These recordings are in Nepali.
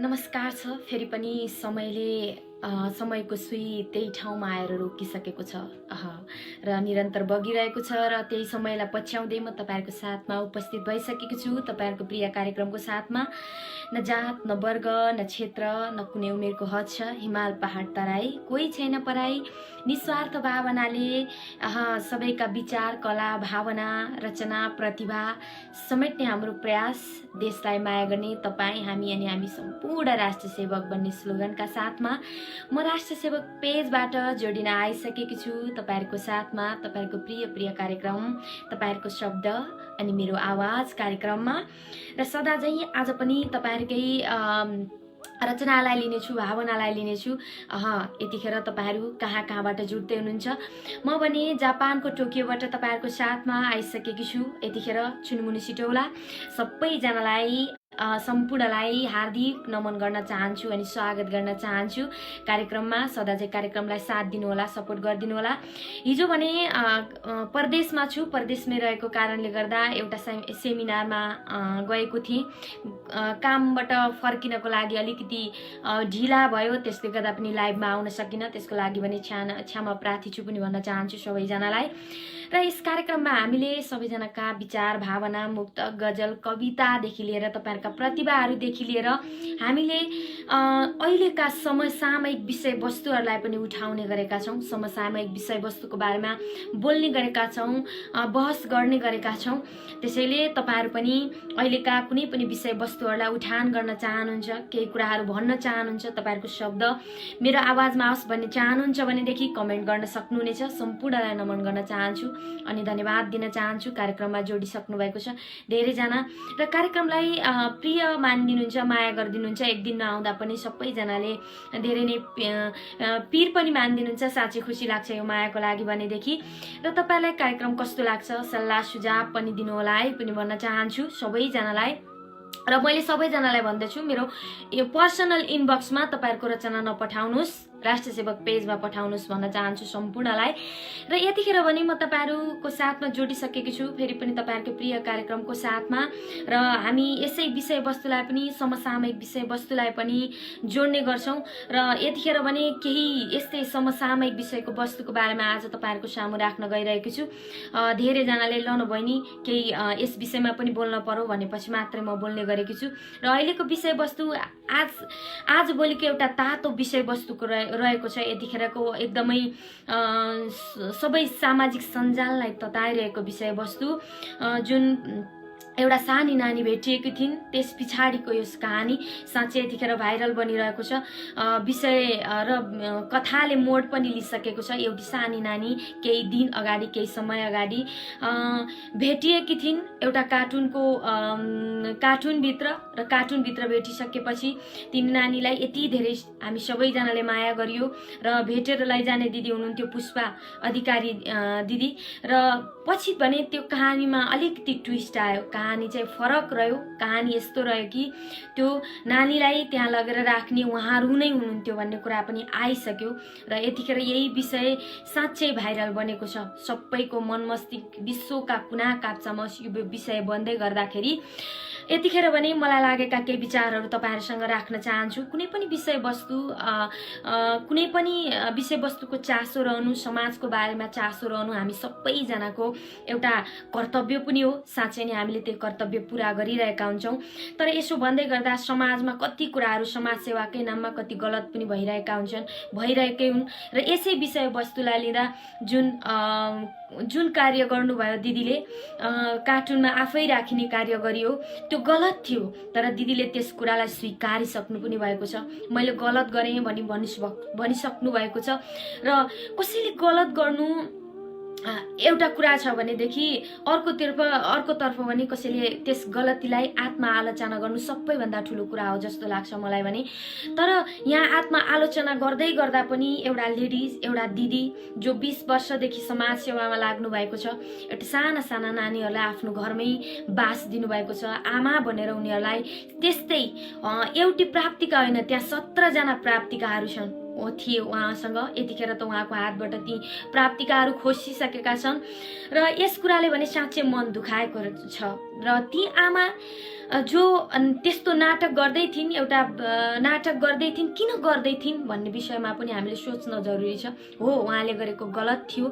नमस्कार छ। फेरि पनि समयको सुई त्यही ठाउँमा आएर रोकिसकेको छ र निरन्तर बगिरहेको छ र त्यही समयलाई पछ्याउँदै म तपाईहरुको साथमा उपस्थित भइसकेको छु। तपाईहरुको प्रिय कार्यक्रमको साथमा न जात न वर्ग न क्षेत्र न कुनै उमेरको हद छ। हिमाल पहाड तराई कोही छैन पराई, निस्वार्थ भावनाले सबैका विचार कला भावना रचना प्रतिभा समेट्ने हाम्रो प्रयास, देशलाई माया गर्ने तपाई हामी अनि हामी सम्पूर्ण राष्ट्र सेवक बन्ने स्लोगनका साथमा म राष्ट्र सेवक पेजबाट जोडिन आइसकेकी छु। तपाईहरुको साथमा तपाईहरुको प्रिय कार्यक्रम, तपाईहरुको शब्द अनि मेरो आवाज कार्यक्रममा र सदा झैं आज पनि तपाईहरुकै रचनालाई लिनेछु, भावनालाई लिनेछु। यतिखेर तपाईहरु कहाँबाट जुट्दै हुनुहुन्छ? म भने जापानको टोकियोबाट तपाईहरुको साथमा आइसकेकी छु। यतिखेर चुनमुनी सिटौला सबैजनालाई सम्पूर्णलाई हार्दिक नमन गर्न चाहन्छु अनि स्वागत गर्न चाहन्छु कार्यक्रममा। सदा चाहिँ कार्यक्रमलाई साथ दिनु होला, सपोर्ट गरिदिनु होला। हिजो भने परदेशमा छु, परदेशमै रहेको कारणले गर्दा एउटा सेमिनारमा गएको थिएँ। कामबाट फर्किनको लागि अलिकति ढिला भयो, त्यसले गर्दा पनि लाइभमा आउन सकिन। त्यसको लागि भने क्षमा प्रार्थी छु पनि भन्न चाहन्छु सबैजनालाई। र यस कार्यक्रममा हामीले सबैजनाका विचार भावना मुक्तक गजल कवितादेखि लिएर तपाईहरुका प्रतिभाहरूदेखि लिएर हामीले अहिलेका समसामयिक विषयवस्तुहरूलाई पनि उठाउने गरेका छौं। समसामयिक विषयवस्तुको बारेमा बोल्ने गरेका छौं, बहस गर्ने गरेका छौं। त्यसैले तपाईहरु पनि अहिलेका कुनै पनि विषयवस्तुहरूलाई उठान गर्न चाहनुहुन्छ, केही कुराहरू भन्न चाहनुहुन्छ, तपाईहरुको शब्द मेरो आवाजमा आओस् भन्ने चाहनुहुन्छ भनेदेखि कमेन्ट गर्न सक्नुहुनेछ। सम्पूर्णलाई नमन गर्न चाहन्छु अनि धन्यवाद दिन चाहन्छु। कार्यक्रममा जोडिसक्नु भएको छ धेरैजना र कार्यक्रमलाई प्रिय मानिदिनुहुन्छ, माया गरिदिनुहुन्छ। एक दिन नआउँदा पनि सबैजनाले धेरै नै पीर पनि मानिदिनुहुन्छ। साँच्चै खुसी लाग्छ यो मायाको लागि भनेदेखि। र तपाईलाई कार्यक्रम कस्तो लाग्छ सल्लाह सुझाव पनि दिनु होला है पनि भन्न चाहन्छु सबैजनालाई। र मैले सबैजनालाई भन्दछु मेरो यो पर्सनल इनबक्समा तपाईहरुको रचना नपठाउनुस्, राष्ट्र सेवक पेजमा पठाउनुस् भन्न चाहन्छु सम्पूर्णलाई। र यतिखेर भने म तपाईहरुको साथमा जोडिसकेकी छु फेरि पनि तपाईहरुको प्रिय कार्यक्रमको साथमा। र हामी यसै विषयवस्तुलाई पनि समसामयिक विषयवस्तुलाई पनि जोड्ने गर्छौं। र यतिखेर भने केही यस्तै समसामयिक विषयको वस्तुको बारेमा आज तपाईहरुको सामु राख्न गइरहेको छु। धेरै जनाले लन बहिनी केही यस विषयमा पनि बोल्न पर्यो भनेपछि मात्रै म बोल्ने गरेकी छु। र अहिलेको विषयवस्तु आज भोलिको एउटा तातो विषयवस्तुको रहेको छ। यतिखेरको एकदमै सबै सामाजिक सञ्जाललाई तताइरहेको विषयवस्तु जुन एउटा सानी नानी भेटिएकी थिइन्, त्यस पछाडिको यस कहानी साँच्चै यतिखेर भाइरल बनिरहेको छ। विषय र कथाले मोड पनि लिइसकेको छ। एउटी सानी नानी केही दिन अगाडि, केही समय अगाडि भेटिएकी थिइन् एउटा कार्टुनभित्र र कार्टुनभित्र भेटिसकेपछि तिनी नानीलाई यति धेरै हामी सबैजनाले माया गरियो। र भेटेर लैजाने दिदी हुनुहुन्थ्यो पुष्पा अधिकारी दिदी। र पछि भने त्यो कहानीमा अलिकति ट्विस्ट आयो, कहानी चाहिँ फरक रह्यो। कहानी यस्तो रह्यो कि त्यो नानीलाई त्यहाँ लगेर राख्ने उहाँहरू नै हुनुहुन्थ्यो भन्ने कुरा पनि आइसक्यो। र यतिखेर यही विषय साँच्चै भाइरल बनेको छ। सबैको मन मस्तिष्क विश्वका कुना काप्चामा यो विषय बन्दै गर्दाखेरि यतिखेर भने मलाई लागेका केही विचारहरू तपाईहरुसँग राख्न चाहन्छु। कुनै पनि विषयवस्तुको चासो रहनु, समाजको बारेमा चासो रहनु हामी सबैजनाको एउटा कर्तव्य पनि हो। साँच्चै नै हामीले त्यो कर्तव्य पूरा गरिरहेका हुन्छौं। तर यसो भन्दै गर्दा समाजमा कति कुराहरू समाज सेवाकै नाममा कति गलत पनि भइरहेकै हुन्। र यसै विषयवस्तुलाई लिँदा जुन कार्य गर्नुभयो दिदीले, कार्टुनमा आफै राखिने कार्य गरियो, त्यो गलत थियो। तर दिदीले त्यस कुरालाई स्वीकारिसक्नु पनि भएको छ। मैले गलत गरेँ भनिसक्नु भएको छ। र कसैले गलत गर्नु एउटा कुरा छ भनेदेखि अर्कोतर्फ भने कसैले त्यस गलतीलाई आत्मा आलोचना गर्नु सबैभन्दा ठुलो कुरा हो जस्तो लाग्छ मलाई भने। तर यहाँ आत्मा आलोचना गर्दै गर्दा पनि एउटा लेडिज, एउटा दिदी जो 20 वर्षदेखि समाज सेवामा लाग्नु भएको छ, एउटा साना नानीहरूलाई आफ्नो घरमै बास दिनुभएको छ, आमा भनेर उनीहरूलाई त्यस्तै एउटी प्राप्तिका होइन त्यहाँ 17 जना प्राप्तिकाहरू छन् थिए उहाँसँग। यतिखेर त उहाँको हातबाट ती प्राप्तिकाहरू खोसिसकेका छन्। र यस कुराले भने साँच्चै मन दुखाएको छ। र ती आमा जो त्यस्तो नाटक गर्दै थिइन्, एउटा नाटक गर्दै थिइन्, किन गर्दै थिइन् भन्ने विषयमा पनि हामीले सोच्न जरुरी छ। हो, उहाँले गरेको गलत थियो,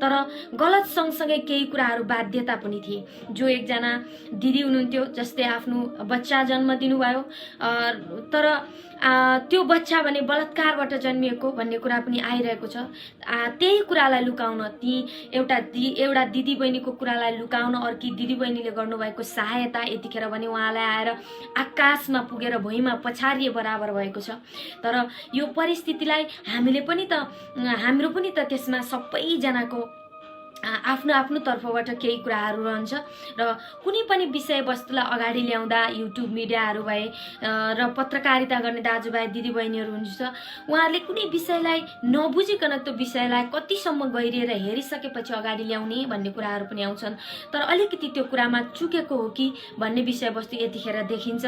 तर गलत सँगसँगै केही कुराहरू बाध्यता पनि थिए। जो एकजना दिदी हुनुहुन्थ्यो जसले आफ्नो बच्चा जन्म दिनुभयो, तर त्यो बच्चा भने बलात्कारबाट जन्मिएको भन्ने कुरा पनि आइरहेको छ। त्यही कुरालाई लुकाउन, ती एउटा दिदी बहिनीको कुरालाई लुकाउन अर्की दिदी बहिनीले गर्नुभएको सहायता यतिखेर भने उहाँलाई आएर आकाशमा पुगेर भुइँमा पछारिए बराबर भएको छ। तर यो परिस्थितिलाई हाम्रो पनि त त्यसमा सबैजनाको आफ्नो आफ्नो तर्फबाट केही कुराहरू रहन्छ र कुनै पनि विषयवस्तुलाई अगाडि ल्याउँदा युट्युब मिडियाहरू भए र पत्रकारिता गर्ने दाजुभाइ दिदीबहिनीहरू हुनुहुन्छ, उहाँहरूले कुनै विषयलाई नबुझिकन त्यो विषयलाई कतिसम्म गहिरिएर हेरिसकेपछि अगाडि ल्याउने भन्ने कुराहरू पनि आउँछन्। तर अलिकति त्यो कुरामा चुकेको हो कि भन्ने विषयवस्तु यतिखेर देखिन्छ।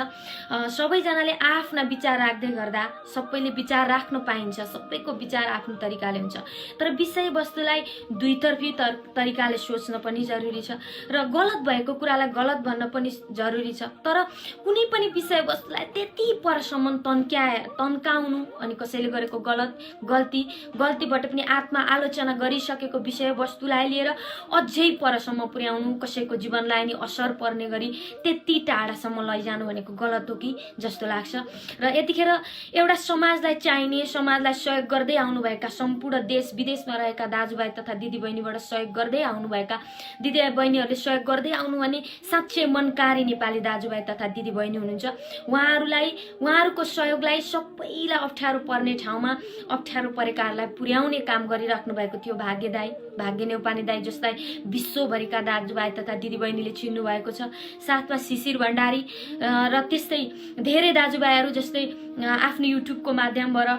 सबैजनाले आफ्ना विचार राख्दै गर्दा सबैले विचार राख्न पाइन्छ, सबैको विचार आफ्नो तरिकाले हुन्छ, तर विषयवस्तुलाई दुईतर्फी तरिकाले सोच्न पनि जरुरी छ र गलत भएको कुरालाई गलत भन्न पनि जरुरी छ। तर कुनै पनि विषयवस्तुलाई त्यति परसम्म तन्काउनु अनि कसैले गरेको गल्तीबाट पनि आत्मा आलोचना गरिसकेको विषयवस्तुलाई लिएर अझै परसम्म पुर्याउनु, कसैको जीवनलाई नि असर पर्ने गरी त्यति टाढासम्म लैजानु भनेको गलत हो कि जस्तो लाग्छ। र यतिखेर एउटा समाजलाई चाहिने, समाजलाई सहयोग गर्दै आउनुभएका सम्पूर्ण देश विदेशमा रहेका दाजुभाइ तथा दिदीबहिनीबाट सहयोग गर्दै आउनुभएका दिदीबहिनीहरूले सहयोग गर्दै आउनु भने साँच्चै मनकारी नेपाली दाजुभाइ तथा दिदीबहिनी हुनुहुन्छ। उहाँहरूको सहयोगलाई सबैलाई अप्ठ्यारो पर्ने ठाउँमा अप्ठ्यारो परेकाहरूलाई पुर्याउने काम गरिराख्नु भएको थियो। भाग्य नेउपाने दाई जसलाई विश्वभरिका दाजुभाइ तथा दिदीबहिनीले चिन्नु भएको छ, साथमा शिशिर भण्डारी र त्यस्तै धेरै दाजुभाइहरू जस्तै आफ्नो युट्युबको माध्यमबाट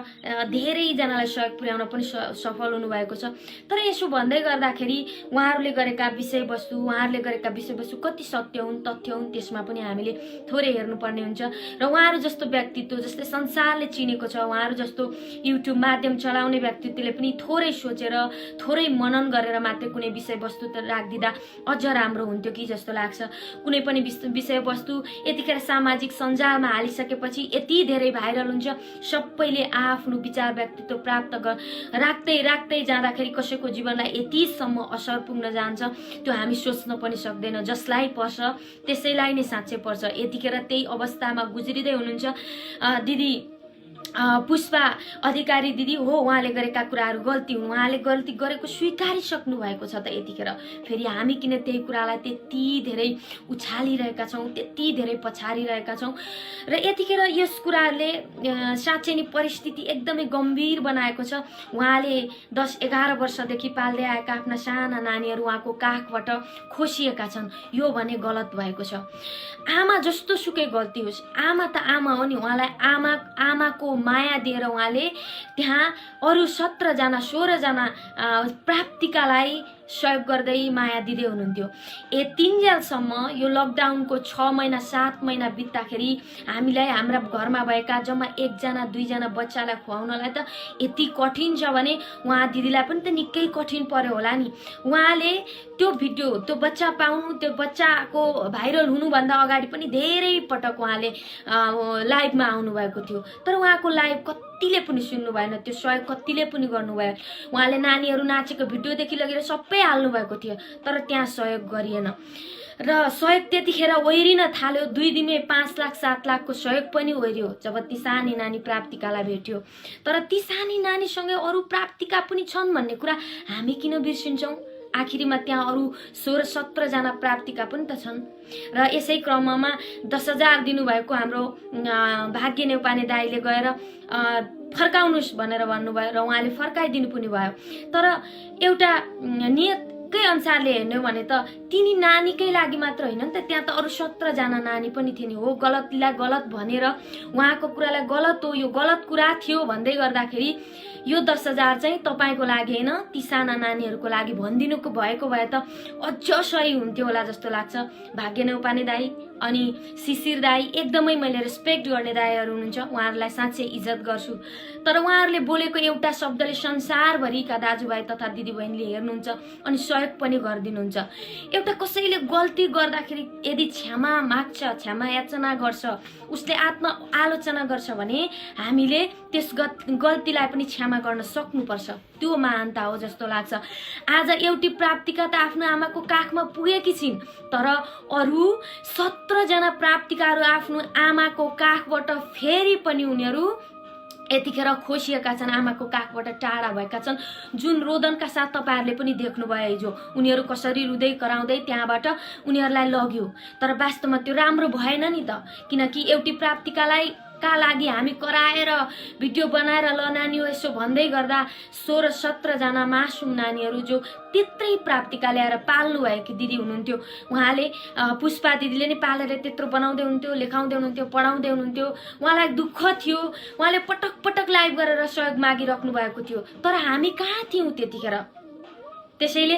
धेरैजनालाई सहयोग पुर्याउन पनि सफल हुनुभएको छ। तर यसो भन्दै गर्दाखेरि उहाँहरूले गरेका विषयवस्तु कति सत्य हुन्, तथ्य हुन्, त्यसमा पनि हामीले थोरै हेर्नुपर्ने हुन्छ। र उहाँहरू जस्तो व्यक्तित्व जसले संसारले चिनेको छ, उहाँहरू जस्तो युट्युब माध्यम चलाउने व्यक्तित्वले पनि थोरै सोचेर थोरै मनन गरेर मात्रै कुनै विषयवस्तु त राखिदिँदा अझ राम्रो हुन्थ्यो कि जस्तो लाग्छ। कुनै पनि विषयवस्तु यतिखेर सामाजिक सञ्जालमा हालिसकेपछि यति धेरै भाइरल हुन्छ, सबैले आफ्नो विचार व्यक्तित्व प्राप्त राख्दै जाँदाखेरि कसैको जीवनलाई यतिसम्म असर पुग्न जान्छ त्यो हामी सोच्न पनि सक्दैन। जसलाई पर्छ त्यसैलाई नै साँच्चै पर्छ। यतिखेर त्यही अवस्थामा गुज्रिँदै हुनुहुन्छ दिदी पुष्पा अधिकारी दिदी। हो, उहाँले गरेका कुराहरू गल्ती हुन्, उहाँले गल्ती गरेको स्वीकारिसक्नु भएको छ। त यतिखेर फेरि हामी किन त्यही कुरालाई त्यति धेरै उछालिरहेका छौँ, त्यति धेरै पछारिरहेका छौँ। र यतिखेर यस कुराहरूले साँच्चै नै परिस्थिति एकदमै गम्भीर बनाएको छ। उहाँले 10-11 वर्षदेखि पाल्दै आएका आफ्ना साना नानीहरू उहाँको काखबाट खोसिएका छन्। यो भने गलत भएको छ। आमा जस्तो सुकै गल्ती होस्, आमा त आमा हो नि, उहाँलाई आमाको माया दिएर उहाँले त्यहाँ अरू 16 जना प्राप्तिकालाई सहयोग गर्दै माया दिँदै हुनुहुन्थ्यो। तिनजेलसम्म यो लकडाउनको 6 महिना 7 महिना बित्दाखेरि हामीलाई हाम्रा घरमा भएका जम्मा 1-2 बच्चालाई खुवाउनलाई त यति कठिन छ भने उहाँ दिदीलाई पनि त निकै कठिन पर्यो होला नि। उहाँले त्यो भिडियो, त्यो बच्चा पाउनु, त्यो बच्चाको भाइरल हुनुभन्दा अगाडि पनि धेरै पटक उहाँले लाइभमा आउनुभएको थियो। तर उहाँको लाइभ कतिले पनि सुन्नु भएन, त्यो सहयोग कतिले पनि गर्नुभयो। उहाँले नानीहरू नाचेको भिडियोदेखि लगेर सबै हाल्नु भएको थियो, तर त्यहाँ सहयोग गरिएन। र सहयोग त्यतिखेर ओहिरिन थाल्यो। 2 दिनमै 5 लाख 7 लाखको सहयोग पनि ओहिरियो जब ती सानी नानी प्राप्तिकालाई भेट्यो। तर ती सानी नानीसँगै अरू प्राप्तिका पनि छन् भन्ने कुरा हामी किन बिर्सिन्छौँ? आखिरीमा त्यहाँ अरू 16-17 जना प्राप्तिका पनि त छन्। र यसै क्रममा 10,000 दिनुभएको हाम्रो भाग्य नेउपाने दाइले गएर फर्काउनुहोस् भनेर भन्नुभयो र उहाँले फर्काइदिनु पनि भयो। तर एउटा नियतकै अनुसारले हेर्ने हो भने त तिनी नानीकै लागि मात्र होइन नि त, त्यहाँ त अरू 17 जना नानी पनि थिए नि। हो, गलतलाई गलत भनेर उहाँको कुरालाई गलत हो, यो गलत कुरा थियो भन्दै गर्दाखेरि यो 10,000 चाहिँ तपाईको लागि हैन, ती साना नानीहरूको लागि भनिदिनुको भएको भए त अझ सही हुन्थ्यो होला जस्तो लाग्छ। भाग्य नेउपाने दाइ अनि शिशिर दाई एकदमै मैले रेस्पेक्ट गर्ने दाईहरू हुनुहुन्छ, उहाँहरूलाई साँच्चै इज्जत गर्छु। तर उहाँहरूले बोलेको एउटा शब्दले संसारभरिका दाजुभाइ तथा दिदीबहिनीले हेर्नुहुन्छ अनि सहयोग पनि गरिदिनुहुन्छ। एउटा कसैले गल्ती गर्दाखेरि यदि क्षमा माग्छ, क्षमा याचना गर्छ, उसले आत्म आलोचना गर्छ भने हामीले त्यस गल्तीलाई पनि क्षमा गर्न सक्नुपर्छ। त्यो महानता हो जस्तो लाग्छ। आज एउटी प्राप्तिका त आफ्नो आमाको काखमा पुगेकी छिन्, तर अरू 17 जना प्राप्तिकाहरू आफ्नो आमाको काखबाट फेरि पनि उनीहरू यतिखेर खोसिएका छन्, आमाको काखबाट टाढा भएका छन्। जुन रोदनका साथ तपाईँहरूले पनि देख्नुभयो हिजो, उनीहरू कसरी रुँदै कराउँदै त्यहाँबाट उनीहरूलाई लग्यो। तर वास्तवमा त्यो राम्रो भएन नि त, किनकि एउटी प्राप्तिकालाई का लागि हामी कराएर भिडियो बनाएर ल नानी हो यसो भन्दै गर्दा 16-17 जना मासुम नानीहरू जो त्यत्रै प्राप्तिका ल्याएर पाल्नु भएकी दिदी हुनुहुन्थ्यो, उहाँले पुष्पा दिदीले नै पालेर त्यत्रो बनाउँदै हुनुहुन्थ्यो, लेखाउँदै हुनुहुन्थ्यो, पढाउँदै हुनुहुन्थ्यो। उहाँलाई दुःख थियो, उहाँले पटक पटक लाइभ गरेर सहयोग मागिराख्नु भएको थियो, तर हामी कहाँ थियौँ त्यतिखेर। त्यसैले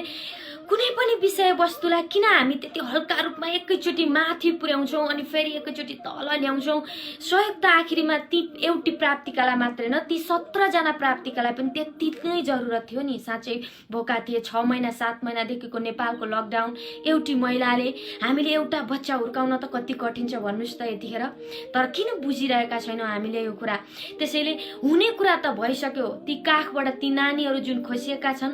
कुनै पनि विषयवस्तुलाई किन हामी त्यति हल्का रूपमा एकैचोटि माथि पुर्याउँछौँ अनि फेरि एकैचोटि तल ल्याउँछौँ। सहयोग त आखिरीमा ती एउटी प्राप्तिकालाई मात्रै न, ती 17 जना प्राप्तिकालाई पनि त्यति नै जरुरत थियो नि। साँच्चै भोका थिए, 6 महिना 7 महिनादेखिको नेपालको लकडाउन। एउटी महिलाले हामीले एउटा बच्चा हुर्काउन त कति कठिन छ भन्नुहोस् त यतिखेर, तर किन बुझिरहेका छैनौँ हामीले यो कुरा। त्यसैले हुने कुरा त भइसक्यो। ती काखबाट ती नानीहरू जुन खोसिएका छन्,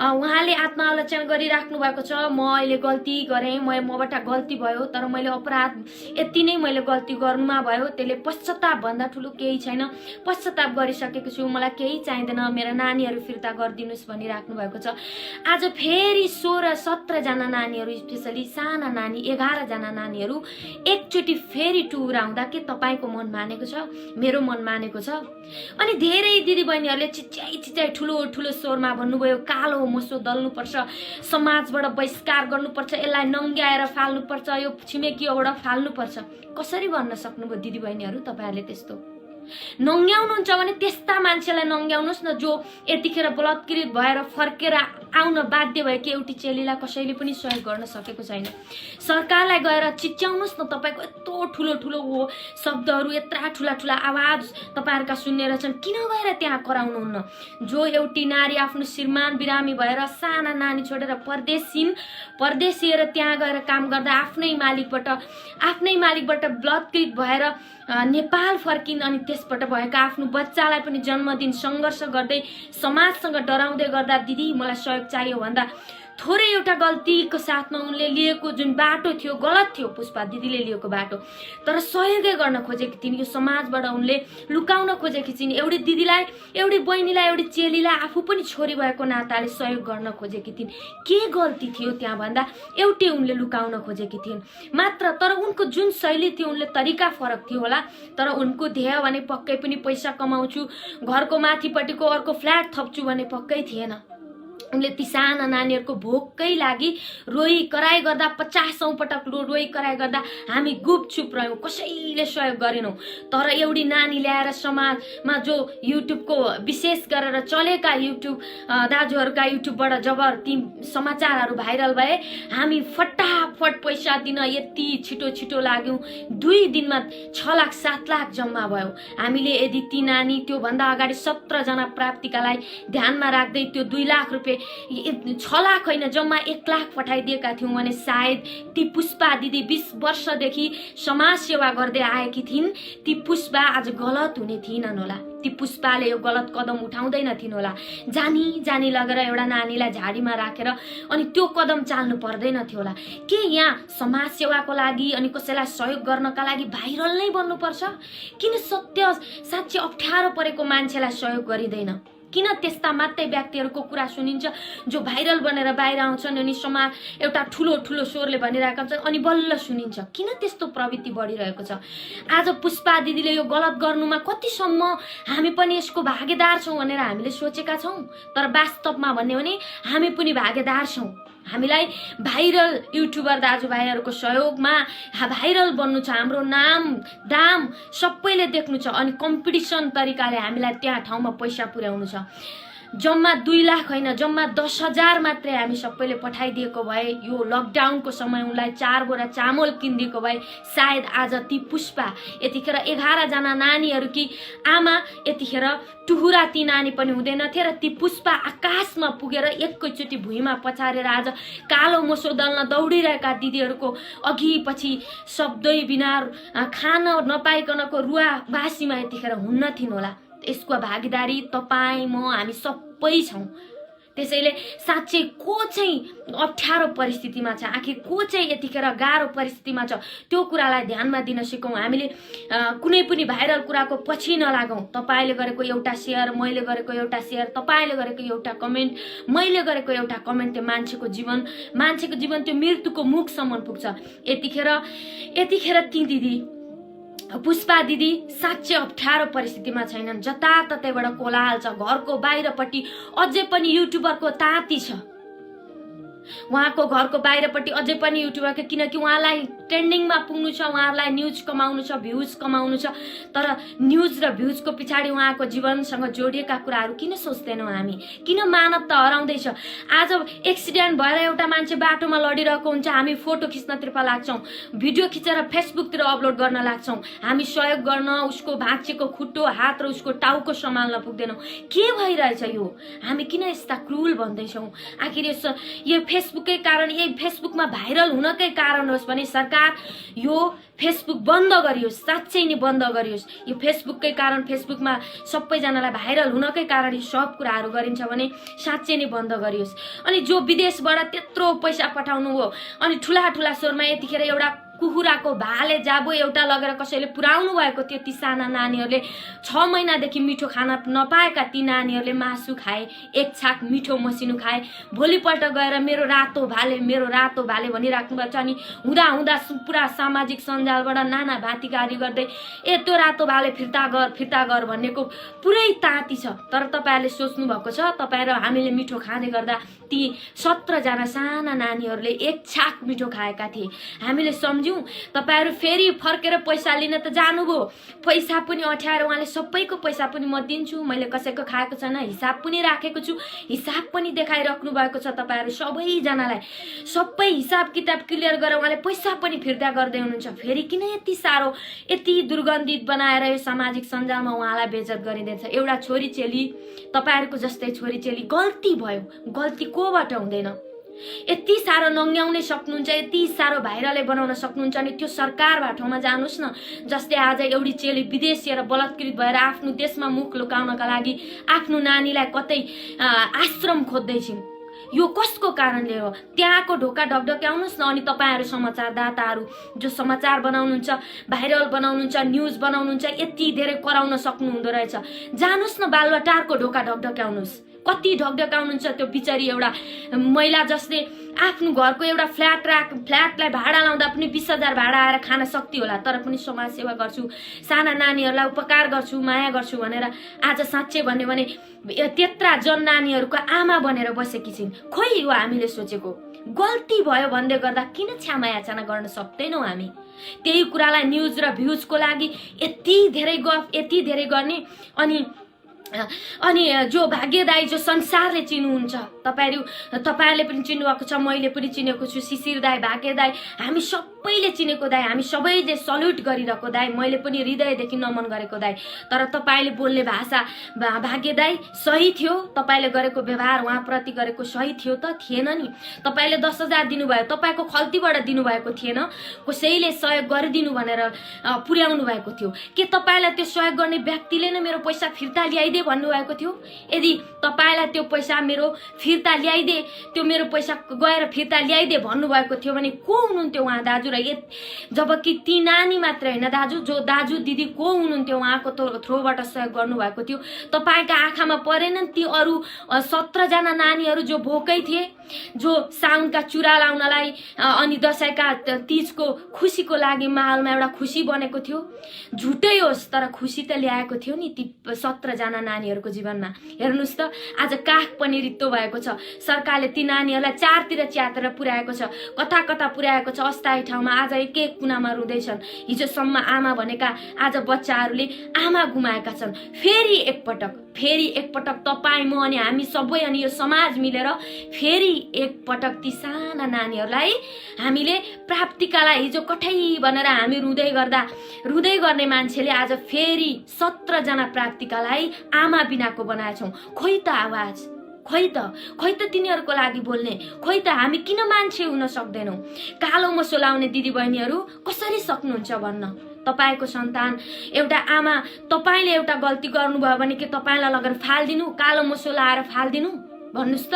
उहाँले आत्मालोचना गरिराख्नु भएको छ। म अहिले गल्ती गरेँ, मबाट गल्ती भयो, तर मैले अपराध यति नै मैले गल्ती गर्नुमा भयो, त्यसले पश्चाताप भन्दा ठुलो केही छैन। पश्चाताप गरिसकेको छु, मलाई केही चाहिँदैन, मेरा नानीहरू फिर्ता गरिदिनुहोस् भनिराख्नु भएको छ। आज फेरि 16-17 जना नानीहरू, स्पेसली साना नानी 11 जना नानीहरू एकचोटि फेरि टुराउँदा के तपाईँको मन मानेको छ? मेरो मन मानेको छ। अनि धेरै दिदीबहिनीहरूले चिच्याइ ठुलो ठुलो स्वरमा भन्नुभयो कालो मोसो दल्नुपर्छ, समाजबाट बहिष्कार गर्नुपर्छ, यसलाई नङ्ग्याएर फाल्नुपर्छ, यो छिमेकीबाट फाल्नुपर्छ। कसरी भन्न सक्नुभयो दिदीबहिनीहरू तपाईँहरूले त्यस्तो? नङ्ग्याउनुहुन्छ भने त्यस्ता मान्छेलाई नङ्ग्याउनुहोस् न जो यतिखेर बलात्कृत भएर फर्केर आउन बाध्य भएकी एउटी चेलीलाई कसैले पनि सहयोग गर्न सकेको छैन। सरकारलाई गएर चिच्याउनुहोस् न, तपाईँको यत्रो ठुलो ठुलो शब्दहरू, यत्रा ठुला ठुला आवाज तपाईँहरूका सुन्ने रहेछन्, किन गएर त्यहाँ कराउनुहुन्न? जो एउटी नारी आफ्नो श्रीमान बिरामी भएर साना नानी छोडेर परदेशिएर त्यहाँ गएर काम गर्दा आफ्नै मालिकबाट बलात्कृत भएर नेपाल फर्किन् अनि त्यसबाट भएका आफ्नो बच्चालाई पनि जन्मदिन सङ्घर्ष गर्दै समाजसँग डराउँदै गर्दा दिदी मलाई सहयोग चाहियो भन्दा थोरै एउटा गल्तीको साथमा उनले लिएको जुन बाटो थियो गलत थियो, पुष्पा दिदीले लिएको बाटो, तर सहयोगै गर्न खोजेकी थिइन्। यो समाजबाट उनले लुकाउन खोजेकी थिइन्। एउटी दिदीलाई, एउटी बहिनीलाई, एउटी चेलीलाई आफू पनि छोरी भएको नाताले सहयोग गर्न खोजेकी थिइन्। के गल्ती थियो त्यहाँ भन्दा एउटै उनले लुकाउन खोजेकी थिइन् मात्र। तर उनको जुन शैली थियो, उनले तरिका फरक थियो होला, तर उनको ध्येय भने पक्कै पनि पैसा कमाउँछु, घरको माथिपट्टिको अर्को फ्ल्याट थप्छु भने पक्कै थिएन। उनले ती साना नानीहरूको भोककै लागि रोई कराई गर्दा 50औं पटक रोई कराई गर्दा हामी गुपचुप रह्यौँ, कसैले सहयोग गरेनौँ। तर एउटी नानी ल्याएर समाजमा जो युट्युबको विशेष गरेर चलेका युट्युब दाजुहरूका युट्युबबाट जब ती समाचारहरू भाइरल भए, हामी फटाफट पैसा दिन यति छिटो लाग्यौँ। 2 दिनमा 6 लाख 7 लाख जम्मा भयो। हामीले यदि ती नानी त्योभन्दा अगाडि 17 जना प्राप्तिकालाई ध्यानमा राख्दै त्यो 2 लाख रुपियाँ 6 लाख होइन जम्मा 1 लाख पठाइदिएका थियौँ भने सायद ती पुष्पा दिदी 20 वर्षदेखि समाज सेवा गर्दै आएकी थिइन्, ती पुष्पा आज गलत हुने थिइनन् होला। ती पुष्पाले यो गलत कदम उठाउँदैन थिइन् होला। जानी लगेर एउटा नानीलाई झाडीमा राखेर अनि त्यो कदम चाल्नु पर्दैन थियो होला। के यहाँ समाज सेवाको लागि अनि कसैलाई सहयोग गर्नका लागि भाइरल नै बन्नुपर्छ? किन सत्य साँच्चै अप्ठ्यारो परेको मान्छेलाई सहयोग गरिँदैन? किन त्यस्ता मात्रै व्यक्तिहरूको कुरा सुनिन्छ जो भाइरल बनेर बाहिर आउँछन् अनि समाज एउटा ठुलो स्वरले भनिरहेका हुन्छन् अनि बल्ल सुनिन्छ? किन त्यस्तो प्रवृत्ति बढिरहेको छ? आज पुष्पा दिदीले यो गलत गर्नुमा कतिसम्म हामी पनि यसको भागीदार छौँ भनेर हामीले सोचेका छौँ, तर वास्तवमा भन्ने भने हामी पनि भागीदार छौँ। हामीलाई भाइरल युट्युबर दाजुभाइहरूको सहयोगमा भाइरल बन्नु छ, हाम्रो नाम दाम सबैले देख्नु छ अनि कम्पिटिसन तरिकाले हामीलाई त्यहाँ ठाउँमा पैसा पुर्याउनु छ। जम्मा 2 लाख होइन, जम्मा 10,000 मात्रै हामी सबैले पठाइदिएको भए, यो लकडाउनको समय उनलाई 4 बोरा चामल किनिदिएको भए सायद आज ती पुष्पा यतिखेर 11 जना नानीहरूकी आमा यतिखेर टुहुरा ती नानी पनि हुँदैनथे र ती पुष्पा आकाशमा पुगेर एकैचोटि भुइँमा पछारेर आज कालो मोसो दल्न दौडिरहेका दिदीहरूको अघि पछि शब्दै बिना खान नपाइकनको रुवा बासीमा यतिखेर हुन्न थिइन् होला। यसको भागीदारी तपाईँ म हामी सबै छौँ। त्यसैले साँच्चै को चाहिँ अप्ठ्यारो परिस्थितिमा छ, आखिर को चाहिँ यतिखेर गाह्रो परिस्थितिमा छ, त्यो कुरालाई ध्यानमा दिन सिकौँ। हामीले कुनै पनि भाइरल कुराको पछि नलागौँ। तपाईँले गरेको एउटा सेयर, मैले गरेको एउटा सेयर, तपाईँले गरेको एउटा कमेन्ट, मैले गरेको एउटा कमेन्ट त्यो मान्छेको जीवन त्यो मृत्युको मुखसम्म पुग्छ। यतिखेर ती दिदी पुष्पा दिदी साँच्चै अप्ठ्यारो परिस्थितिमा छैनन्। जताततैबाट कोलाहल छ, घरको बाहिरपट्टि अझै पनि युट्युबरको ताती छ, उहाँको घरको बाहिरपट्टि अझै पनि युट्युबरको, किनकि उहाँलाई ट्रेन्डिङमा पुग्नु छ, उहाँहरूलाई न्युज कमाउनु छ, भ्युज कमाउनु छ। तर न्युज र भ्युजको पछाडि उहाँको जीवनसँग जोडिएका कुराहरू किन सोच्दैनौँ हामी? किन मानवता हराउँदैछ? आज एक्सिडेन्ट भएर एउटा मान्छे बाटोमा लडिरहेको हुन्छ, हामी फोटो खिच्नतिर लाग्छौँ, भिडियो खिचेर फेसबुकतिर अपलोड गर्न लाग्छौँ, हामी सहयोग गर्न उसको भाँचिएको खुट्टो हात र उसको टाउको सम्हाल्न पुग्दैनौँ। के भइरहेछ यो? हामी किन यस्ता क्रुल भन्दैछौँ? आखिर यो फेसबुकै कारण, यही फेसबुकमा भाइरल हुनकै कारण होस् भने सरकार यो फेसबुक बन्द गरियोस्, साँच्चै नै बन्द गरियोस्। यो फेसबुककै कारण, फेसबुकमा सबैजनालाई भाइरल हुनकै कारण यो सब कुराहरू गरिन्छ भने साँच्चै नै बन्द गरियोस्। अनि जो विदेशबाट त्यत्रो पैसा पठाउनु हो, अनि ठुला स्वरमा यतिखेर एउटा कुखुराको भाले जाबो एउटा लगेर कसैले पुर्याउनु भएको थियो, ती साना नानीहरूले 6 महिनादेखि मिठो खान नपाएका ती नानीहरूले मासु खाए, एक छाक मिठो मसिनो खाए। भोलिपल्ट गएर मेरो रातो भाले भनिराख्नु भएको छ। अनि हुँदा पुरा सामाजिक सञ्जालबाट नाना भाँतीकारी गर्दै त्यो रातो भाले फिर्ता गर भन्नेको पुरै ताती छ। तर तपाईँहरूले सोच्नु भएको छ, तपाईँ र हामीले मिठो खाँदै गर्दा ती 17 जना साना नानीहरूले एक छाक मिठो खाएका थिए। हामीले सम्झ्यौँ। तपाईहरू फेरि फर्केर पैसा लिन त जानुभयो, पैसा पनि अठ्याएर उहाँले सबैको पैसा पनि म दिन्छु, मैले कसैको खाएको छैन, हिसाब पनि राखेको छु, हिसाब पनि देखाइराख्नु भएको छ तपाईहरू सबैजनालाई। सबै हिसाब किताब क्लियर गरेर उहाँले पैसा पनि फिर्ता गर्दै हुनुहुन्छ। फेरि किन यति दुर्गन्धित बनाएर यो सामाजिक सञ्जालमा उहाँलाई बेइज्जत गरिँदैछ? एउटा छोरीचेली, तपाईँहरूको जस्तै छोरीचेली गल्ती भयो, गल्ती कोबाट हुँदैन? यति साह्रो नङ्ग्याउनै सक्नुहुन्छ, यति साह्रो भाइरलै बनाउन सक्नुहुन्छ अनि त्यो सरकारबाट ठाउँमा जानुहोस् न। जस्तै आज एउटी चेली विदेशिएर बलात्कृत भएर आफ्नो देशमा मुख लुकाउनका लागि आफ्नो नानीलाई कतै आश्रम खोज्दैछिन्। यो कसको कारणले हो? त्यहाँको ढोका ढकढक्याउनुहोस् न। अनि तपाईँहरू समाचारदाताहरू जो समाचार बनाउनुहुन्छ, भाइरल बनाउनुहुन्छ, न्युज बनाउनुहुन्छ, यति धेरै कराउन सक्नुहुँदो रहेछ। जानुहोस् न बालुवाटारको ढोका ढकढक्याउनुहोस्। कति ढकढकाउनुहुन्छ त्यो बिचारी एउटा महिला जसले आफ्नो घरको एउटा फ्ल्याटलाई भाडा लाउँदा पनि 20,000 भाडा आएर खान सक्ति होला, तर पनि समाज सेवा गर्छु, साना नानीहरूलाई उपकार गर्छु, माया गर्छु भनेर आज साँच्चै भन्यो भने त्यत्रा जन नानीहरूको आमा बनेर बसेकी छिन्। खोइ यो हामीले सोचेको गल्ती भयो भन्दै गर्दा किन क्षमा याचना गर्न सक्दैनौँ हामी? त्यही कुरालाई न्युज र भ्युजको लागि यति धेरै गफ, यति धेरै गर्ने। अनि जो भाग्यदायी, जो संसारले चिन्नुहुन्छ, तपाईहरूले पनि चिन्नुभएको छ, मैले पनि चिनेको छु, शिशिर दाई, भाग्य दाई, हामी सबैले चिनेको दाई, हामी सबैले सल्युट गरिरहेको दाई, मैले पनि हृदयदेखि नमन गरेको दाई। तर तपाईँले बोल्ने भाषा भाग्य दाई सही थियो, तपाईँले गरेको व्यवहार उहाँप्रति गरेको सही थियो त थिएन नि? तपाईँले 10,000 दिनुभयो, तपाईँको खल्तीबाट दिनुभएको थिएन, कसैले सहयोग गरिदिनु भनेर पुर्याउनु भएको थियो। के तपाईँलाई त्यो सहयोग गर्ने व्यक्तिले नै मेरो पैसा फिर्ता ल्याइदे भन्नुभएको थियो? यदि तपाईँलाई त्यो पैसा मेरो फिर्ता ल्याइदे, त्यो मेरो पैसा गएर फिर्ता ल्याइदे भन्नुभएको थियो भने को हुनुहुन्थ्यो उहाँ दाजु? र जबकि ती नानी मात्र होइन दाजु, जो दाजु दिदी को हुनुहुन्थ्यो उहाँको थ्रोबाट सहयोग गर्नुभएको थियो? तपाईँका आँखामा परेनन् ती अरू 17 जना नानीहरू जो भोकै थिए, जो साउनका चुरा लाउनलाई अनि दसैँका तीजको खुसीको लागि माहौलमा एउटा खुसी बनेको थियो? झुटै होस् तर खुसी त ल्याएको थियो नि ती 17 जना नानीहरूको जीवनमा। हेर्नुहोस् त आज काख पनि रित्तो भएको छ। सरकारले ती नानीहरूलाई चारतिर च्यातेर पुर्याएको छ, कता पुर्याएको छ, अस्थायी ठाउँमा ठाउँमा आज एक एक कुनामा रुँदैछन्। हिजोसम्म आमा भनेका आज बच्चाहरूले आमा गुमाएका छन्। फेरि एकपटक तपाईँ, म अनि हामी सबै अनि यो समाज मिलेर फेरि एकपटक ती साना नानीहरूलाई हामीले प्राप्तिका लागि हिजो कठै भनेर हामी रुँदै गर्ने मान्छेले आज फेरि 17 जना प्राप्तिका लागि आमा बिनाको बनाएछौँ। खोइ त आवाज, खोइ त तिनीहरूको लागि बोल्ने, खोइ त हामी किन मान्छे हुन सक्दैनौँ? कालो मसो लाउने दिदीबहिनीहरू कसरी सक्नुहुन्छ भन्न? तपाईको सन्तान एउटा आमा, तपाईले एउटा गल्ती गर्नुभयो भने के तपाईलाई लगेर फाल्दिनु, कालो मसो लाएर फाल्दिनु? भन्नुस् त।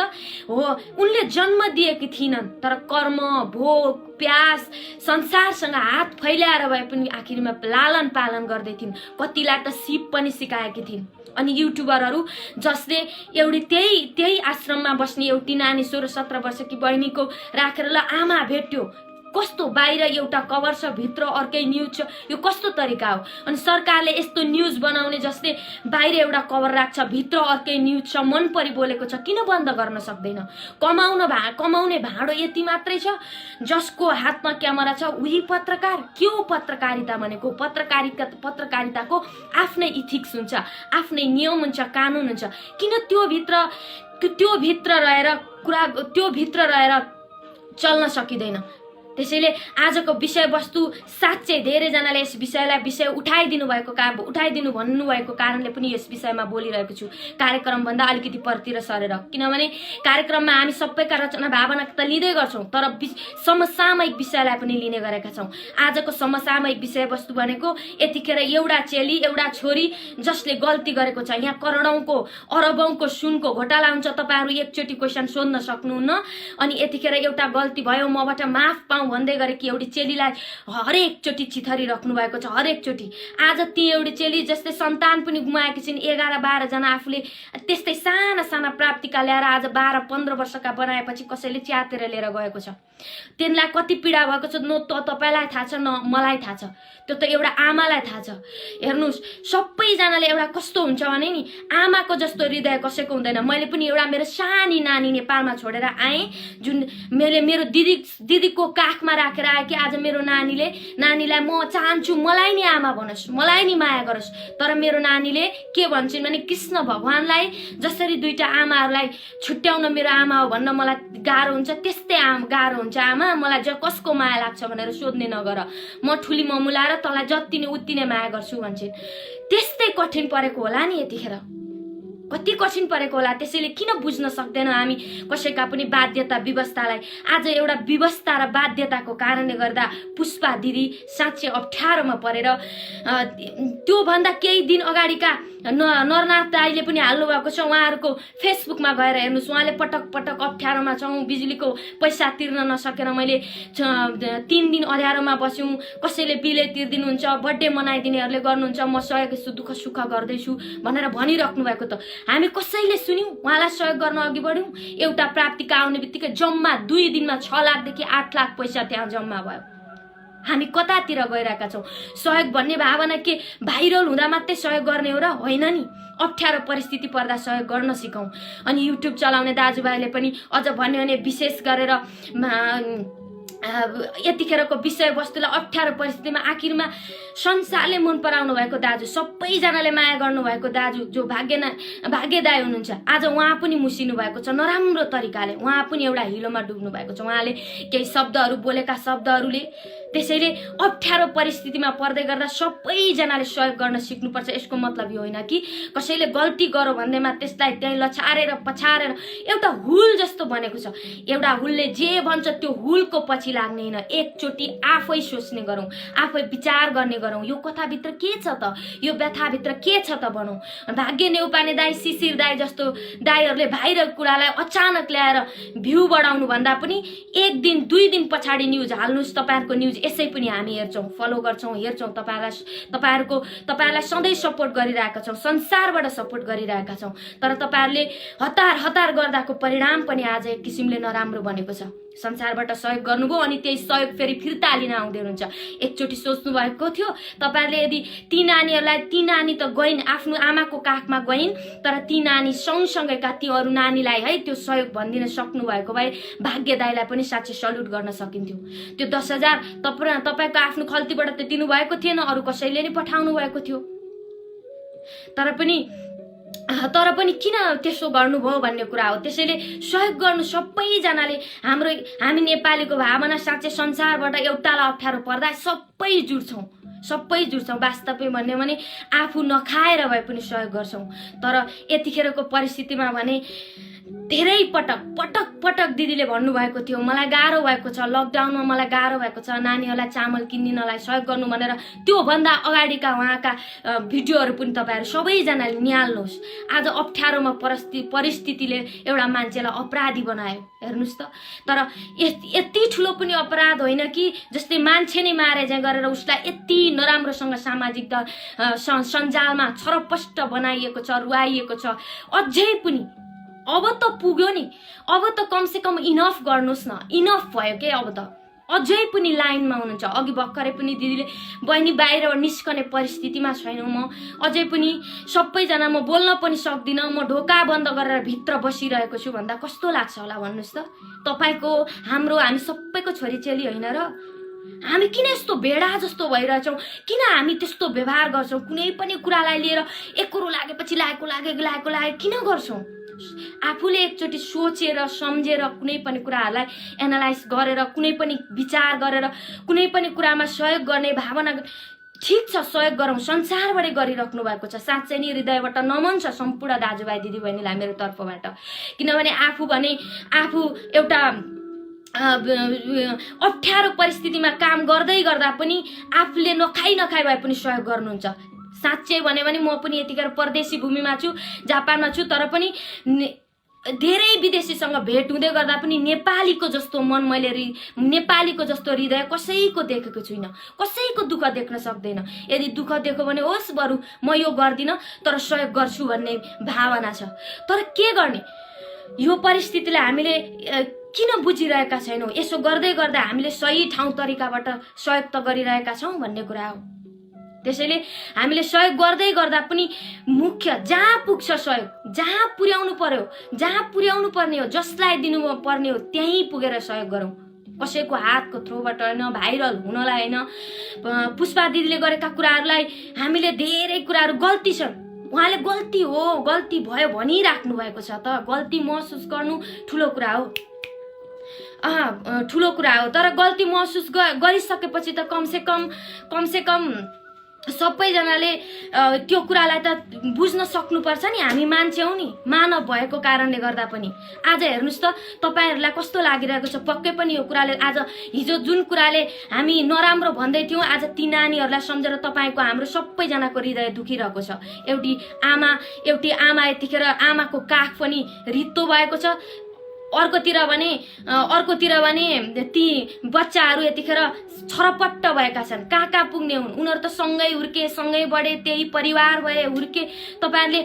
हो, उनले जन्म दिएकी थिइनन्, तर कर्म, भोग, प्यास, संसारसँग हात फैलाएर भए पनि आखिरमा लालन पालन गर्दै थिइन्। कतिलाई त सिप पनि सिकाएकी थिइन्। अनि युट्युबरहरू जसले एउटी त्यही आश्रममा बस्ने एउटी नानी 16-17 वर्षकी बहिनीको राखेर ल आमा भेट्यो, कस्तो बाहिर एउटा कभर छ, भित्र अर्कै न्युज छ, यो कस्तो तरिका हो? अनि सरकारले यस्तो न्युज बनाउने जसले बाहिर एउटा कभर राख्छ, भित्र अर्कै न्युज छ, मन परि बोलेको छ, किन बन्द गर्न सक्दैन? कमाउने भाँडो यति मात्रै छ, जसको हातमा क्यामेरा छ उही पत्रकार। के हो पत्रकारिता भनेको? पत्रकारिताको आफ्नै इथिक्स हुन्छ, आफ्नै नियम हुन्छ, कानुन हुन्छ। किन त्यो भित्र रहेर चल्न सकिँदैन? त्यसैले आजको विषयवस्तु साँच्चै धेरैजनाले यस विषय उठाइदिनु भन्नुभएको कारणले पनि यस विषयमा बोलिरहेको छु, कार्यक्रमभन्दा अलिकति परतिर सरेर। किनभने कार्यक्रममा हामी सबैका रचना भावना त लिँदै गर्छौँ, तर समसामयिक विषयलाई पनि लिने गरेका छौँ। आजको समसामयिक विषयवस्तु भनेको यतिखेर एउटा चेली, एउटा छोरी जसले गल्ती गरेको छ। यहाँ करोडौँको अरबौँको सुनको घोटाला हुन्छ, तपाईँहरू एकचोटि क्वेसन सोध्न सक्नुहुन्न। अनि यतिखेर एउटा गल्ती भयो, मबाट माफ पाऊ भन्दै गरेकी एउटी चेलीलाई हरेक चोटि चिथरी राख्नु भएको छ, हरेक चोटि। आज ती एउटी चेली जसले सन्तान पनि गुमाएकी छिन्, 11-12 जना आफूले त्यस्तै साना प्राप्तिका ल्याएर आज 12-15 वर्षका बनाएपछि कसैले च्यातेर लिएर गएको छ। तिनलाई कति पीडा भएको छ न त तपाईलाई थाहा छ, न मलाई थाहा छ, त्यो त एउटा आमालाई थाहा छ। हेर्नुस्, सबैजनाले एउटा कस्तो हुन्छ भने नि, आमाको जस्तो हृदय कसैको हुँदैन। मैले पनि एउटा मेरो सानी नानी नेपालमा छोडेर आएँ, जुन मेरो दिदीको काखमा राखेर आएँ कि आज मेरो नानीलाई म चाहन्छु मलाई नि आमा भनोस्, मलाई नि माया गरोस्। तर मेरो नानीले के भन्छन् भने कृष्ण भगवानलाई जसरी दुईटा आमाहरूलाई छुट्याउन मेरो आमा हो भन्न मलाई गाह्रो हुन्छ, त्यस्तै गाह्रो हुन्छ आमा, मलाई कसको माया लाग्छ भनेर सोध्ने नगर, म ठुली ममुलाएर तँलाई जति नै उति नै माया गर्छु भन्छन्। त्यस्तै कठिन परेको होला नि, यतिखेर कति कठिन परेको होला। त्यसैले किन बुझ्न सक्दैनौँ हामी कसैका पनि बाध्यता व्यवस्थालाई? आज एउटा व्यवस्था र बाध्यताको कारणले गर्दा पुष्पा दिदी साँच्चै अप्ठ्यारोमा परेर त्योभन्दा केही दिन अगाडिका नरनाथ दाईले पनि हाल्नु भएको छ। उहाँहरूको फेसबुकमा गएर हेर्नुहोस्, उहाँले पटक अप्ठ्यारोमा छौँ, बिजुलीको पैसा तिर्न नसकेर मैले 3 दिन अँध्यारोमा बस्यौँ, कसैले बिलै तिर्दिनुहुन्छ, बर्थडे मनाइदिनेहरूले गर्नुहुन्छ, म सहयोग दुःख सुख गर्दैछु भनेर भनिराख्नु भएको। त हामी कसैले सुन्यौँ? उहाँलाई सहयोग गर्न अघि बढ्यौँ। एउटा प्राप्तिका आउने बित्तिकै जम्मा 2 दिनमा 6 लाखदेखि 8 लाख पैसा त्यहाँ जम्मा भयो। हामी कतातिर गइरहेका छौँ? सहयोग भन्ने भावना के भाइरल हुँदा मात्रै सहयोग गर्ने हो र? होइन नि, अप्ठ्यारो परिस्थिति पर्दा सहयोग गर्न सिकौँ। अनि युट्युब चलाउने दाजुभाइले पनि अझ भन्यो भने विशेष गरेर यतिखेरको विषयवस्तुलाई अप्ठ्यारो परिस्थितिमा आखिरमा संसारले मन पराउनु भएको दाजु, सबैजनाले माया गर्नुभएको दाजु जो भाग्यदायी हुनुहुन्छ, आज उहाँ पनि मुसिनु भएको छ नराम्रो तरिकाले। उहाँ पनि एउटा हिलोमा डुब्नु भएको छ। उहाँले केही शब्दहरू बोलेका शब्दहरूले त्यसैले अप्ठ्यारो परिस्थितिमा पर्दै गर्दा सबैजनाले सहयोग गर्न सिक्नुपर्छ। यसको मतलब यो होइन कि कसैले गल्ती गरो भन्दैमा त्यसलाई त्यही लछारेर पछारेर एउटा हुल जस्तो बनेको छ। एउटा हुलले जे भन्छ त्यो हुलको पछि लाग्ने होइन, एकचोटि आफै सोच्ने गरौँ, आफै विचार गर्ने गरौँ। यो कथाभित्र के छ त, यो व्यथाभित्र के छ त भनौँ। भाग्य नेउपाने दाई, शिशिर दाई जस्तो दाईहरूले भाइरल कुरालाई अचानक ल्याएर भ्यू बढाउनु भन्दा पनि 1 दिन 2 दिन पछाडि न्युज हाल्नुहोस्। तपाईँहरूको न्युज यसै पनि हामी हेर्छौँ, फलो गर्छौँ, हेर्छौँ। तपाईँहरूलाई सधैँ सपोर्ट गरिरहेका छौँ, संसारबाट सपोर्ट गरिरहेका छौँ। तर तपाईँहरूले हतार गर्दाको परिणाम पनि आज एक किसिमले नराम्रो बनेको छ। संसारबाट सहयोग गर्नुभयो अनि त्यही सहयोग फेरि फिर्ता लिन आउँदै हुनुहुन्छ। एकचोटि सोच्नु भएको थियो तपाईहरुले यदि ती नानी त गइन् आफ्नो आमाको काखमा गइन्, तर ती नानी सँगसँगैका ती अरू नानीलाई है त्यो सहयोग भनिदिन सक्नु भएको भए भाग्यदायीलाई पनि साँच्चै सल्युट गर्न सकिन्थ्यो। त्यो 10,000 तपाईको आफ्नो खल्तीबाट त दिनु भएको थिएन, अरू कसैले नि पठाउनु भएको थियो। तर पनि किन त्यसो गर्नुभयो भन्ने कुरा हो। त्यसैले सहयोग गर्नु सबैजनाले हामी नेपालीको भावना साँच्चै संसारबाट एउटालाई अप्ठ्यारो पर्दा सबै जुट्छौँ। वास्तवमै भन्यो भने आफू नखाएर भए पनि सहयोग गर्छौँ। तर यतिखेरको परिस्थितिमा भने धेरै पटक दिदीले भन्नुभएको थियो मलाई गाह्रो भएको छ, लकडाउनमा मलाई गाह्रो भएको छ, नानीहरूलाई चामल किन्दिनलाई सहयोग गर्नु भनेर। त्यो भन्दा अगाडिका उहाँका भिडियोहरू पनि तपाईहरु सबैजनाले निहाल्नुहोस्। आज अप्ठ्यारोमा परिस्थितिले एउटा मान्छेलाई अपराधी बनायो, हेर्नुस् त। तर यति ठुलो पनि अपराध होइन कि जस्तै मान्छे नै मारे चाहिँ गरेर उसलाई यति नराम्रोसँग सामाजिक सञ्जालमा छरपष्ट बनाइएको छ, रुवाइएको छ। अझै पनि अब त पुग्यो नि, अब त कमसे कम इनफ गर्नुस् न, इनफ भयो के। अब त अझै पनि लाइनमा हुनुहुन्छ। अघि भर्खरै पनि दिदीले बहिनी बाहिर निस्कने परिस्थितिमा छैन म, अझै पनि सबैजना म बोल्न पनि सक्दिनँ, म ढोका बन्द गरेर भित्र बसिरहेको छु भन्दा कस्तो लाग्छ होला भन्नुस् त। तपाईको हामी सबैको छोरीचेली होइन र? हामी किन यस्तो भेडा जस्तो भइरहेछौँ? किन हामी त्यस्तो व्यवहार गर्छौँ? कुनै पनि कुरालाई लिएर एकरो लागेपछि लागेको किन गर्छौँ? आफूले एकचोटि सोचेर सम्झेर कुनै पनि कुराहरूलाई एनालाइज गरेर कुनै पनि विचार गरेर कुनै पनि कुरामा सहयोग गर्ने भावना, ठिक छ सहयोग गरौँ, संसारबाटै गरिराख्नु भएको छ। साँच्चै नै हृदयबाट नमन छ सम्पूर्ण दाजुभाइ दिदीबहिनीलाई मेरो तर्फबाट। किनभने आफू एउटा अप्ठ्यारो परिस्थितिमा काम गर्दै गर्दा पनि आफूले नखाइ भए पनि सहयोग गर्नुहुन्छ। साँच्चै भन्यो भने म पनि यतिखेर परदेशी भूमिमा छु, जापानमा छु, तर पनि धेरै विदेशीसँग भेट हुँदै गर्दा पनि नेपालीको जस्तो मन नेपालीको जस्तो हृदय कसैको देखेको छुइनँ। कसैको दुःख देख्न सक्दैन। यदि दुःख देख्यो भने होस् बरु म यो गर्दिनँ तर सहयोग गर्छु भन्ने भावना छ। तर के गर्ने, यो परिस्थितिलाई हामीले किन बुझिरहेका छैनौँ? यसो गर्दै गर्दा हामीले सही ठाउँ तरिकाबाट सहयोग त गरिरहेका छौँ भन्ने कुरा हो। त्यसैले हामीले सहयोग गर्दै गर्दा पनि मुख्य जहाँ पुग्छ सहयोग, जहाँ पुर्याउनु पर्ने हो, जसलाई दिनु पर्ने हो त्यहीँ पुगेर सहयोग गरौँ। कसैको हातको थ्रोबाट होइन, भाइरल हुनलाई होइन। पुष्पा दिदीले गरेका कुराहरूलाई हामीले धेरै कुराहरू गल्ती छन्, उहाँले गल्ती भयो भनिराख्नु भएको छ। त गल्ती महसुस गर्नु ठुलो कुरा हो, तर गल्ती महसुस गरिसकेपछि त कमसे कम सबैजनाले त्यो कुरालाई त बुझ्न सक्नुपर्छ नि। हामी मान्छे हौ नि, मानव भएको कारणले गर्दा पनि। आज हेर्नुस् त तपाईहरुलाई कस्तो लागिरहेको छ। पक्कै पनि यो कुराले आज हिजो जुन कुराले हामी नराम्रो भन्दै थियौँ, आज ती नानीहरूलाई सम्झेर तपाईको हाम्रो सबैजनाको हृदय दुखिरहेको छ। एउटी आमा यतिखेर आमाको काख पनि रित्तो भएको छ। अर्कोतिर भने ती बच्चाहरू यतिखेर छरपट्ट भएका छन्। कहाँ पुग्ने हुन्? उनीहरू त सँगै हुर्के, सँगै बढे, त्यही परिवार भए, हुर्के। तपाईले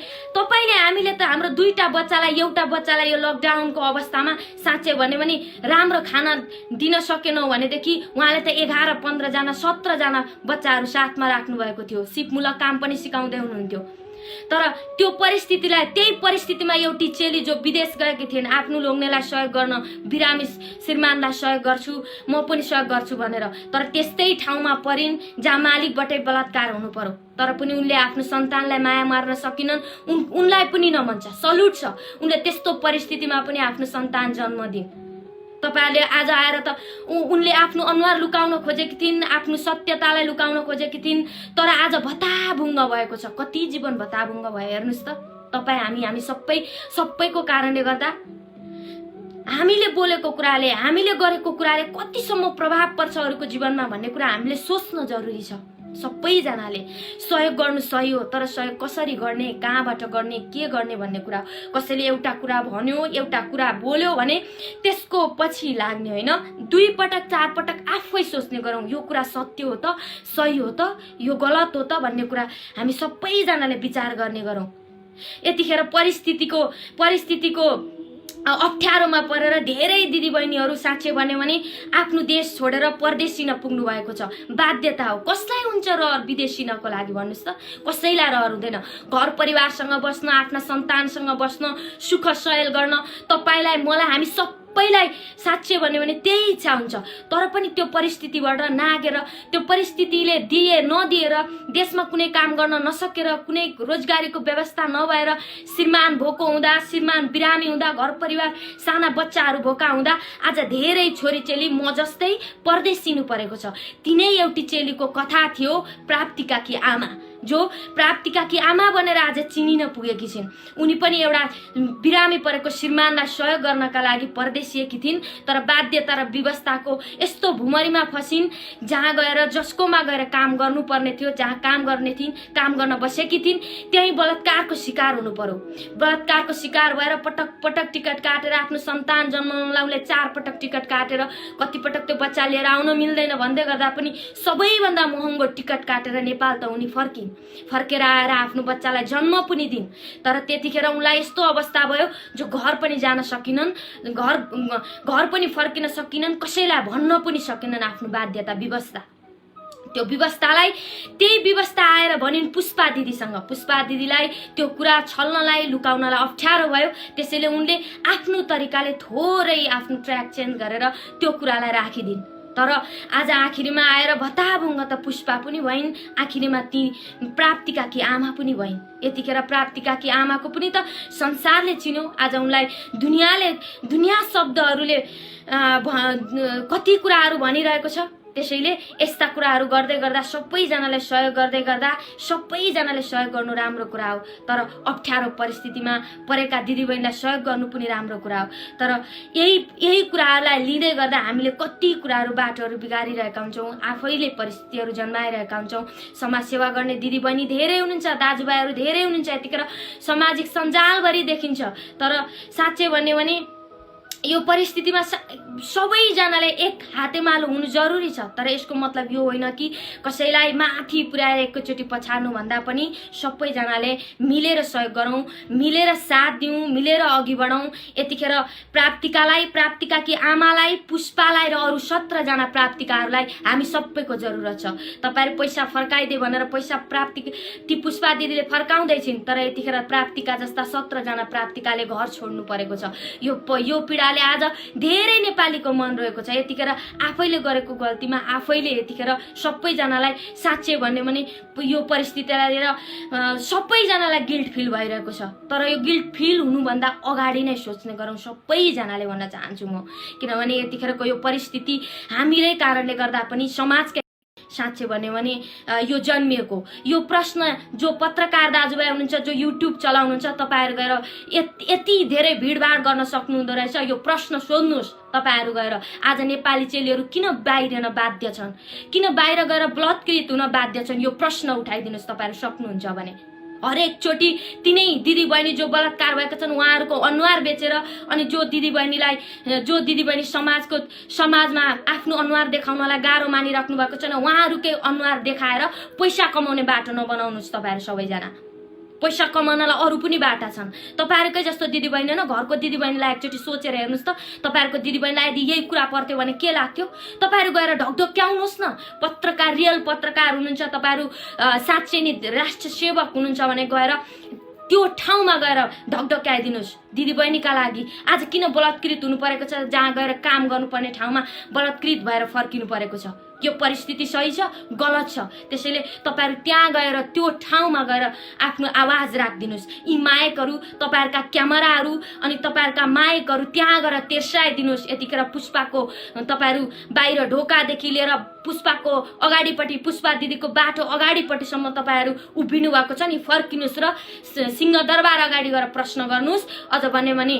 हामीले त हाम्रो एउटा बच्चालाई यो लकडाउनको अवस्थामा साँच्चै भन्यो भने राम्रो खाना दिन सकेनौ भनेदेखि उहाँले त 11, 15 जना 17 जना बच्चाहरू साथमा राख्नु भएको थियो। सिपमूलक काम पनि सिकाउँदै हुनुहुन्थ्यो। तर त्यही परिस्थितिमा एउटी चेली जो विदेश गएकी थिइन्, आफ्नो लोग्नेलाई सहयोग गर्न, बिरामी श्रीमानलाई सहयोग गर्छु, म पनि सहयोग गर्छु भनेर, तर त्यस्तै ठाउँमा परिन् जहाँ मालिकबाटै बलात्कार हुनु पर्यो। तर पनि उनले आफ्नो सन्तानलाई माया मार्न सकिनन्। उनलाई पनि नमन छ, सल्युट छ। उनले त्यस्तो परिस्थितिमा पनि आफ्नो सन्तान जन्म दिइन्। तपाईहरुले आज आएर त उनले आफ्नो अनुहार लुकाउन खोजेकी थिइन्, आफ्नो सत्यतालाई लुकाउन खोजेकी थिइन्, तर आज भताभुङ्ग भएको छ। कति जीवन भताभुङ्ग भयो हेर्नुस् त। हामी सबैको कारणले गर्दा हामीले बोलेको कुराले, हामीले गरेको कुराले कतिसम्म प्रभाव पर्छ अरूको जीवनमा भन्ने कुरा हामीले सोच्न जरुरी छ। सबैजनाले सहयोग गर्नु सही हो, तर सहयोग कसरी गर्ने, कहाँबाट गर्ने, के गर्ने भन्ने कुरा। कसैले एउटा कुरा भन्यो, एउटा कुरा बोल्यो भने त्यसको पछि लाग्ने होइन। 2 पटक 4 पटक आफै सोच्ने गरौँ, यो कुरा सत्य हो त, सही हो त, यो गलत हो त भन्ने कुरा हामी सबैजनाले विचार गर्ने गरौँ। यतिखेर परिस्थितिको अप्ठ्यारोमा परेर धेरै दिदीबहिनीहरू साँच्चै भन्यो भने आफ्नो देश छोडेर परदेश सिन पुग्नु भएको छ। बाध्यता हो। कसलाई हुन्छ रहर विदेश सिनको लागि भन्नुहोस् त? कसैलाई रहर हुँदैन। घर परिवारसँग बस्न, आफ्ना सन्तानसँग बस्न, सुख सयल गर्न तपाईलाई मलाई हामी सबैलाई साँच्चै भन्यो भने त्यही इच्छा हुन्छ। तर पनि त्यो परिस्थितिबाट नागेर, त्यो परिस्थितिले नदिएर, देशमा कुनै काम गर्न नसकेर, कुनै रोजगारीको व्यवस्था नभएर, श्रीमान भोको हुँदा, श्रीमान बिरामी हुँदा, घर परिवार साना बच्चाहरू भोका हुँदा आज धेरै छोरी चेली म जस्तै परदेश सिनु परेको छ। तिनै एउटी चेलीको कथा थियो, प्राप्तिका कि आमा, जो प्राप्तिका कि आमा बनेर आज चिनिन पुगेकी छिन्। उनी पनि एउटा बिरामी परेको श्रीमानलाई सहयोग गर्नका लागि परदेशिएकी थिइन्। तर बाध्यता र व्यवस्थाको यस्तो भुमरीमा फसिन् जहाँ गएर, जसकोमा गएर काम गर्नुपर्ने थियो, जहाँ काम गर्ने थिइन्, काम गर्न बसेकी थिइन्, त्यही बलात्कारको शिकार हुनु पर्यो। बलात्कारको शिकार भएर पटक पटक टिकट काटेर आफ्नो सन्तान जन्माउनलाई उनले 4 पटक टिकट काटेर, कति पटक त्यो बच्चा लिएर आउन मिल्दैन भन्दै गर्दा पनि सबैभन्दा महँगो टिकट काटेर नेपाल त उनी फर्केर आएर आफ्नो बच्चालाई जन्म पनि दिन्। तर त्यतिखेर उनलाई यस्तो अवस्था भयो जो घर पनि जान सकिनन्, घर पनि फर्किन सकिनन्, कसैलाई भन्न पनि सकिनन् आफ्नो बाध्यता व्यवस्था। त्यो व्यवस्थालाई, त्यही व्यवस्था आएर भनिन् पुष्पा दिदीसँग। पुष्पा दिदीलाई त्यो कुरा छल्नलाई, लुकाउनलाई अप्ठ्यारो भयो। त्यसैले उनले आफ्नो तरिकाले थोरै आफ्नो ट्र्याक चेन्ज गरेर त्यो कुरालाई राखिदिन्। तर आज आखिरीमा आएर भताभुङ्ग त पुष्पा पनि भइन्, आखिरीमा ती प्राप्तिका कि आमा पनि भइन्। यतिखेर प्राप्तिका कि आमाको पनि त संसारले चिन्यो। आज उनलाई दुनिया शब्दहरूले कति कुराहरू भनिरहेको छ। त्यसैले यस्ता कुराहरू गर्दै गर्दा, सबैजनाले सहयोग गर्दै गर्दा, सबैजनाले सहयोग गर्नु राम्रो कुरा हो। तर अप्ठ्यारो परिस्थितिमा परेका दिदीबहिनीलाई सहयोग गर्नु पनि राम्रो कुरा हो। तर यही कुराहरूलाई लिँदै गर्दा हामीले कति कुराहरू, बाटोहरू बिगारिरहेका हुन्छौँ, आफैले परिस्थितिहरू जन्माइरहेका हुन्छौँ। समाज सेवा गर्ने दिदीबहिनी धेरै हुनुहुन्छ, दाजुभाइहरू धेरै हुनुहुन्छ, यतिखेर सामाजिक सञ्जालभरि देखिन्छ। तर साँच्चै भन्यो भने यो परिस्थितिमा सबैजनाले एक हातेमालो हुनु जरुरी छ। तर यसको मतलब यो होइन कि कसैलाई माथि पुर्याएर एकैचोटि पछाड्नु भन्दा पनि सबैजनाले मिलेर सहयोग गरौँ, मिलेर साथ दिउँ, मिलेर अघि बढौँ। यतिखेर प्राप्तिकालाई, प्राप्तिका कि आमालाई, पुष्पालाई र अरू 17 जना प्राप्तिकाहरूलाई हामी सबैको जरुरत छ। तपाईहरु पैसा फर्काइदे भनेर पैसा ती पुष्पा दिदीले फर्काउँदैछिन्, तर यतिखेर प्राप्तिका जस्ता 17 जना प्राप्तिकाले घर छोड्नु परेको छ। यो पीडा आज धेरै नेपालीको मन रहेको छ। यतिखेर आफैले गरेको गल्तीमा आफैले यतिखेर सबैजनालाई साँच्चै भन्यो भने यो परिस्थितिलाई लिएर सबैजनालाई गिल्ट फिल भइरहेको छ। तर यो गिल्ट फिल हुनुभन्दा अगाडि नै सोच्ने गरौँ सबैजनाले भन्न चाहन्छु म। किनभने यतिखेरको यो परिस्थिति हामीरै कारणले गर्दा पनि समाजकै साँच्चै भन्यो भने यो जन्मिएको यो प्रश्न, जो पत्रकार दाजुभाइ हुनुहुन्छ, जो युट्युब चलाउनुहुन्छ, तपाईहरु गएर यति धेरै भिडभाड गर्न सक्नुहुँदो रहेछ। यो प्रश्न सोध्नुहोस् तपाईहरु गएर, आज नेपाली चेलीहरू किन बाहिरिन बाध्य छन्, किन बाहिर गएर बलात्कृत हुन बाध्य छन्? यो प्रश्न उठाइदिनुहोस् तपाईहरु सक्नुहुन्छ भने। हरेक चोटि तिनै दिदीबहिनी जो बलात्कार भएका छन् उहाँहरूको अनुहार बेचेर, अनि जो दिदीबहिनी समाजमा आफ्नो अनुहार देखाउनलाई गाह्रो मानिराख्नु भएको छ, उहाँहरूकै अनुहार देखाएर पैसा कमाउने बाटो नबनाउनुहोस्। तपाईहरु सबैजना पैसा कमाउनलाई अरू पनि बाटा छन्। तपाईहरुकै जस्तो दिदीबहिनी न, घरको दिदीबहिनीलाई एकचोटि सोचेर हेर्नुस् त। तपाईहरुको दिदीबहिनीलाई यदि यही कुरा पर्थ्यो भने के लाग्थ्यो? तपाईहरु गएर ढकढक्याउनुस् न। पत्रकार, रियल पत्रकार हुनुहुन्छ तपाईहरु, साँच्चै नै राष्ट्र सेवक हुनुहुन्छ भने गएर त्यो ठाउँमा गएर ढकढक्याइदिनुस् दिदीबहिनीका लागि। आज किन बलात्कृत हुनु परेको छ? जहाँ गएर काम गर्नुपर्ने ठाउँमा बलात्कृत भएर फर्किनु परेको छ। यो परिस्थिति सही छ, गलत छ। त्यसैले तपाईहरु त्यहाँ गएर, त्यो ठाउँमा गएर आफ्नो आवाज राख्दिनुस्। यी माइकहरू, तपाईहरुका क्यामेराहरू अनि तपाईहरुका माइकहरू त्यहाँ गएर तेर्साइदिनुस्। यतिखेर पुष्पाको तपाईहरु बाहिर ढोकादेखि लिएर पुष्पाको अगाडिपट्टि, पुष्पा दिदीको बाटो अगाडिपट्टिसम्म तपाईहरु उभिनु भएको छ नि, फर्किनुस् र सिंहदरबार अगाडि गएर प्रश्न गर्नुस्। अझ भन्यो भने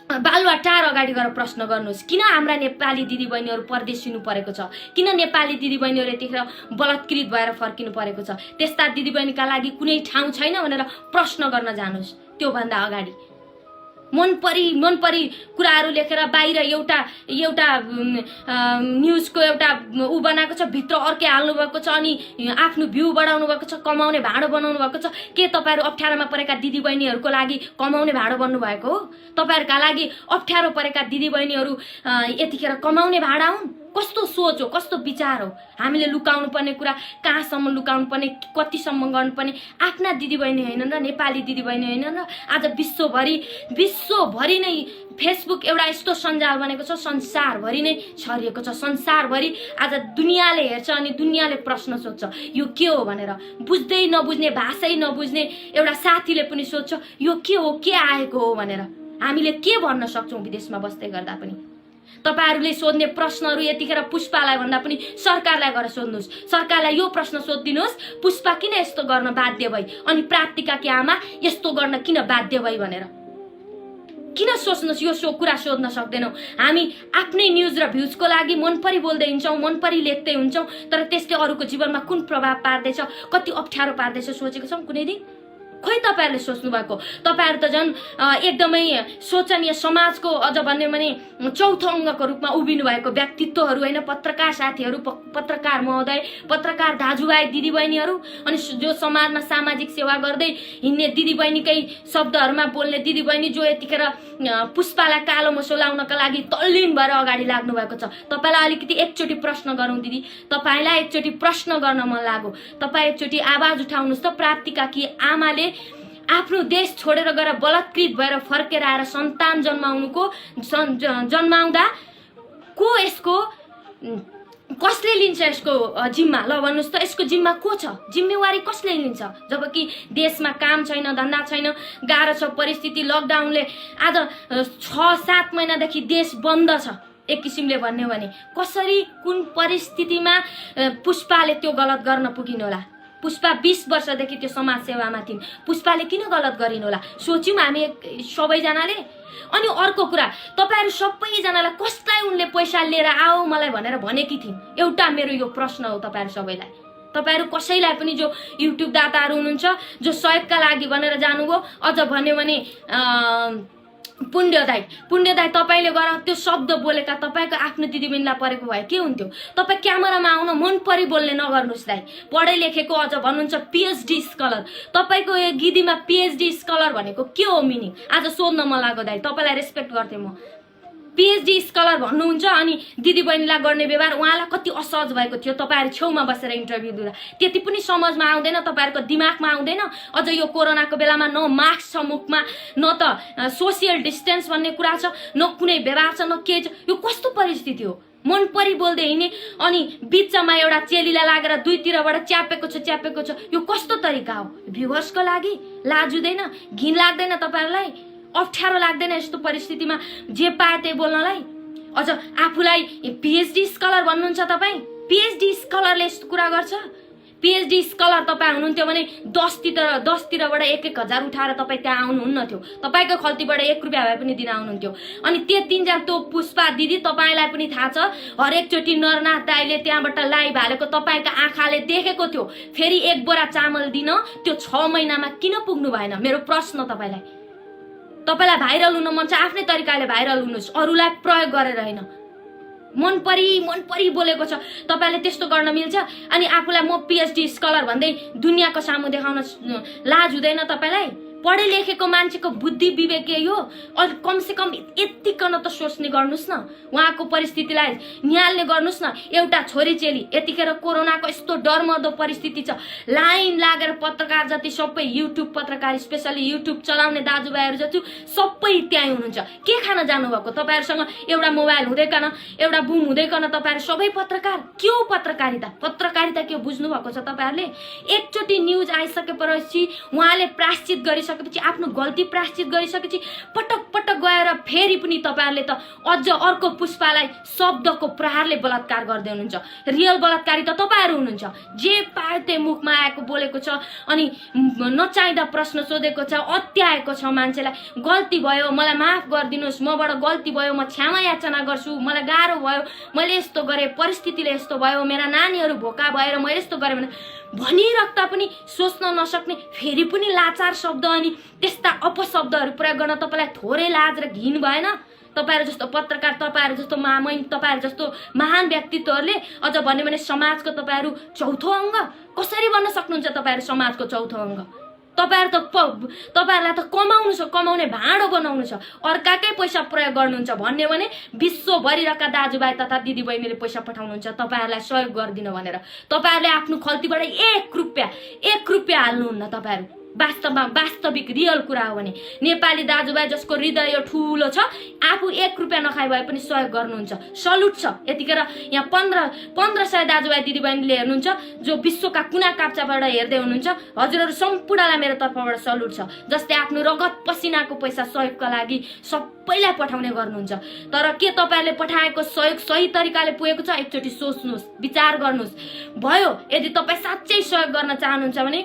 बालुवाटार अगाडि गएर प्रश्न गर्नुहोस्, किन हाम्रा नेपाली दिदीबहिनीहरू परदेशिनु परेको छ? किन नेपाली दिदीबहिनीहरू यतिखेर बलात्कृत भएर फर्किनु परेको छ? त्यस्ता दिदीबहिनीका लागि कुनै ठाउँ छैन भनेर प्रश्न गर्न जानुहोस् त्योभन्दा अगाडि। मनपरी कुराहरू लेखेर बाहिर एउटा न्युजको एउटा ऊ बनाएको छ, भित्र अर्कै हाल्नु भएको छ, अनि आफ्नो भ्यू बढाउनु भएको छ, कमाउने भाँडो बनाउनु भएको छ। के तपाईँहरू अप्ठ्यारोमा परेका दिदीबहिनीहरूको लागि कमाउने भाँडो बन्नु भएको हो? तपाईँहरूका लागि अप्ठ्यारो परेका दिदीबहिनीहरू यतिखेर कमाउने भाँडा हुन्? कस्तो सोच हो, कस्तो विचार हो? हामीले लुकाउनु पर्ने कुरा कहाँसम्म लुकाउनु पर्ने, कतिसम्म गर्नुपर्ने? आफ्ना दिदीबहिनी हैनन् र, नेपाली दिदीबहिनी हैनन् र? आज विश्वभरि नै फेसबुक एउटा यस्तो सञ्जाल बनेको छ, संसारभरि नै छरिएको छ। संसारभरि आज दुनियाँले हेर्छ अनि दुनियाँले प्रश्न सोध्छ यो के हो भनेर। बुझ्दै नबुझ्ने, भाषै नबुझ्ने एउटा साथीले पनि सोध्छ यो के हो, के आएको हो भनेर। हामीले के भन्न सक्छौँ विदेशमा बस्दै गर्दा पनि? तपाईहरुले सोध्ने प्रश्नहरू यतिखेर पुष्पालाई भन्दा पनि सरकारलाई गएर सोध्नुस्। सरकारलाई यो प्रश्न सोधिदिनुस्, पुष्पा किन यस्तो गर्न बाध्य भई, अनि प्राप्तिकाकी आमा यस्तो गर्न किन बाध्य भई भनेर। किन सोच्नुस्? यो कुरा सोध्न सक्दैनौ। हामी आफ्नै न्युज र भ्युजको लागि मनपरी बोल्दै हिँड्छौँ, मनपरी लेख्दै हुन्छौँ, तर त्यसले अरूको जीवनमा कुन प्रभाव पार्दैछ, कति अप्ठ्यारो पार्दैछ सोचेको छौँ कुनै दिन? खोइ तपाईहरुले सोच्नु भएको? तपाईहरु त झन् एकदमै सोचनीय समाजको अझ भन्ने भने चौथो अङ्गको रूपमा उभिनु भएको व्यक्तित्वहरू हैन? पत्रकार साथीहरू, पत्रकार महोदय, पत्रकार दाजुभाइ, दिदीबहिनीहरू, अनि जो समाजमा सामाजिक सेवा गर्दै हिँड्ने दिदीबहिनीकै शब्दहरूमा बोल्ने दिदीबहिनी, जो यतिखेर पुष्पालाई कालो मसो लाउनका लागि तल्लीन भएर अगाडि लाग्नु भएको छ। तपाईलाई अलिकति एकचोटि प्रश्न गरौँ दिदी, तपाईलाई एकचोटि प्रश्न गर्न मन लाग्यो। तपाई एकचोटि आवाज उठाउनुस् त। प्राप्तिकाकी आमाले आफ्नो देश छोडेर गएर बलात्कृत भएर फर्केर आएर सन्तान जन्माउँदा को यसको कसले लिन्छ यसको जिम्मा? ल भन्नुस् त, यसको जिम्मा को छ? जिम्मेवारी कसले लिन्छ? जबकि देशमा काम छैन, धन्दा छैन, गाह्रो छ परिस्थिति। लकडाउनले आज 6-7 महिनादेखि देश बन्द छ एक किसिमले भन्ने भने। कसरी, कुन परिस्थितिमा पुष्पाले त्यो गलत गर्न पुगिन् होला? पुष्पा 20 वर्षदेखि त्यो समाज सेवामा थिइन्, पुष्पाले किन गलत गरिन् होला? सोच्यौँ हामी सबैजनाले। अनि अर्को कुरा, तपाईहरु सबैजनालाई कसलाई उनले पैसा लिएर आओ मलाई भनेर भनेकी थिइन्? एउटा मेरो यो प्रश्न हो तपाईहरु सबैलाई। तपाईहरु कसैलाई पनि जो युट्युब दाताहरु हुनुहुन्छ, जो सहयोगका लागि भनेर जानुभयो, अझ भन्यो भने पुण्य दाइ तपाईले गएर त्यो शब्द बोलेका तपाईको आफ्नो दिदीबहिनीलाई परेको भए के हुन्थ्यो? तपाई क्यामेरामा आउन मन परि बोल्ने नगर्नुस् दाइ। पढे लेखेको अझ भन्नुहुन्छ पीएचडी स्कलर, तपाईको यो गिदीमा पीएचडी स्कलर भनेको के हो मिनिङ? आज सोध्न मन लाग्यो दाइ, तपाईलाई रेस्पेक्ट गर्थे म। पीएचडी स्कलर भन्नुहुन्छ अनि दिदीबहिनीलाई गर्ने व्यवहार उहाँलाई कति असहज भएको थियो तपाईहरु छेउमा बसेर इन्टरभ्यु दिँदा। त्यति पनि समझमा आउँदैन, तपाईहरुको दिमागमा आउँदैन। अझ यो कोरोनाको बेलामा न मास्क छ मुखमा, न त सोशल डिस्टेन्स भन्ने कुरा छ, न कुनै व्यवहार छ, न के छ। यो कस्तो परिस्थिति हो? मन परि बोल्दै हिँड्ने अनि बिचमा एउटा चेलीलाई लागेर दुईतिरबाट च्यापेको छ। यो कस्तो तरिका हो? भ्युवर्सको लागि लाज हुँदैन? घिन लाग्दैन तपाईहरुलाई? अप्ठ्यारो लाग्दैन यस्तो परिस्थितिमा जे पाए त्यही बोल्नलाई? अझ आफूलाई पीएचडी स्कलर भन्नुहुन्छ तपाई? पीएचडी स्कलरले यस्तो कुरा गर्छ? पीएचडी स्कलर तपाई हुनुहुन्थ्यो भने 10 तिरबाट 1-1 हजार उठाएर तपाई त्यहाँ आउनुहुन्न थियो। तपाईको खल्तीबाट 1 रुपैयाँ भए पनि दिन आउनुहुन्थ्यो। अनि त्यतिन्जेल त्यो पुष्पा दिदी तपाईलाई पनि थाहा छ, हरेकचोटि नरनाथ दाइले त्यहाँबाट लाइभ हालेको तपाईका आँखाले देखेको थियो। फेरि 1 बोरा चामल दिन त्यो 6 महिनामा किन पुग्नु भएन? मेरो प्रश्न तपाईलाई। तपाईलाई भाइरल हुन मन छ, आफ्नै तरिकाले भाइरल हुनुस्, अरूलाई प्रयोग गरेर हैन। मन परी बोलेको छ, तपाईले त्यस्तो गर्न मिल्छ? अनि आफूलाई म पीएचडी स्कलर भन्दै दुनियाको सामु देखाउन लाज हुँदैन तपाईलाई? पढे लेखेको मान्छेको बुद्धि विवेक यही हो। कमसेकम यतिकन त सोच्ने गर्नुस् न, उहाँको परिस्थितिलाई निहाल्ने गर्नुस् न। एउटा छोरी चेली यतिखेर कोरोनाको यस्तो डरमर्दो परिस्थिति छ, लाइन लागेर पत्रकार जति सबै युट्युब पत्रकार, स्पेशली युट्युब चलाउने दाजुभाइहरू जति सबै त्यहीँ हुनुहुन्छ। के खान जानुभएको? तपाईहरुसँग एउटा मोबाइल हुँदैकन, एउटा बुम हुँदैकन तपाईहरु सबै पत्रकार? के हो पत्रकारिता? पत्रकारिता के हो बुझ्नु भएको छ तपाईहरुले? एकचोटि न्युज आइसकेपछि उहाँले प्रायश्चित गरिसकेपछि, आफ्नो गल्ती प्रायश्चित गरिसकेपछि पटक गएर फेरि पनि तपाईहरुले त अझ अर्को पुष्पालाई शब्दको प्रहारले बलात्कार गर्दै हुनुहुन्छ। रियल बलात्कारी त तपाईहरु हुनुहुन्छ। जे पाए त्यही मुखमा आएको बोलेको छ, अनि नचाहिँदा प्रश्न सोधेको छ, अत्याएको छ मान्छेलाई। गल्ती भयो, मलाई माफ गरिदिनुस्, मबाट गल्ती भयो, म क्षमा याचना गर्छु, मलाई गाह्रो भयो, मैले यस्तो गरे, परिस्थितिले यस्तो भयो, मेरा नानीहरू भोका भएर म यस्तो गरे भने भनिरख्दा पनि सोच्न नसक्ने, फेरि पनि लाचार शब्द अनि त्यस्ता अपशब्दहरू प्रयोग गर्न तपाईँलाई थोरै लाज र घिन भएन? तपाईहरु जस्तो पत्रकार, तपाईहरु जस्तो महामहिम, तपाईहरु जस्तो महान व्यक्तित्वहरूले अझ भन्यो भने समाजको तपाईहरु चौथो अङ्ग कसरी बन्न सक्नुहुन्छ? तपाईहरु समाजको चौथो अङ्ग। तपाईहरुलाई त कमाउनु छ, कमाउने भाँडो बनाउनु छ, अर्काकै पैसा प्रयोग गर्नुहुन्छ भन्यो भने विश्वभरिका दाजुभाइ तथा दिदीबहिनीले पैसा पठाउनुहुन्छ तपाईहरुलाई सहयोग गर्दिन भनेर। तपाईहरुले आफ्नो खल्तीबाट 1 रुपैयाँ हाल्नुहुन्न। तपाईहरु वास्तविक रियल कुरा हो भने नेपाली दाजुभाइ जसको हृदय ठूलो छ आफू 1 रुपैयाँ नखाए भए पनि सहयोग गर्नुहुन्छ। सल्युट छ। यतिखेर यहाँ 1500 दाजुभाइ दिदीबहिनीले हेर्नुहुन्छ, जो विश्वका कुना काप्चाबाट हेर्दै हुनुहुन्छ, हजुरहरू सम्पूर्णलाई मेरो तर्फबाट सल्युट छ। जसले आफ्नो रगत पसिनाको पैसा सहयोगका लागि सबैलाई पठाउने गर्नुहुन्छ। तर के तपाईहरुले पठाएको सहयोग सही तरिकाले पुगेको छ? एकचोटी सोच्नुहोस्, विचार गर्नुहोस्। भयो यदि तपाई साच्चै सहयोग गर्न चाहनुहुन्छ भने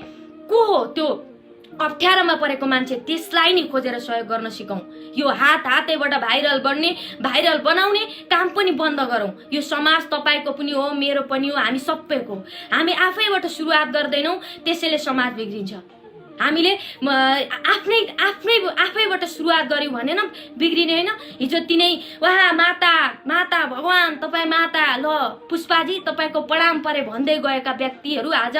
को हो त्यो अप्ठ्यारोमा परेको मान्छे, त्यसलाई नि खोजेर सहयोग गर्न सिकौं। यो हातैबाट भाइरल बनाउने काम पनि बन्द गरौं। यो समाज तपाईको पनि हो, मेरो पनि हो, हामी सबैको। हामी आफैबाट सुरुवात गर्दैनौं, त्यसैले समाज बिग्रिन्छ। हामीले आफैबाट सुरुवात गर्यौं भने न बिग्रिने हैन। हिजो तिनै वाह माता भगवान, तपाई माता, ल पुष्पाजी तपाईको प्रणाम परे भन्दै गएका व्यक्तिहरू आज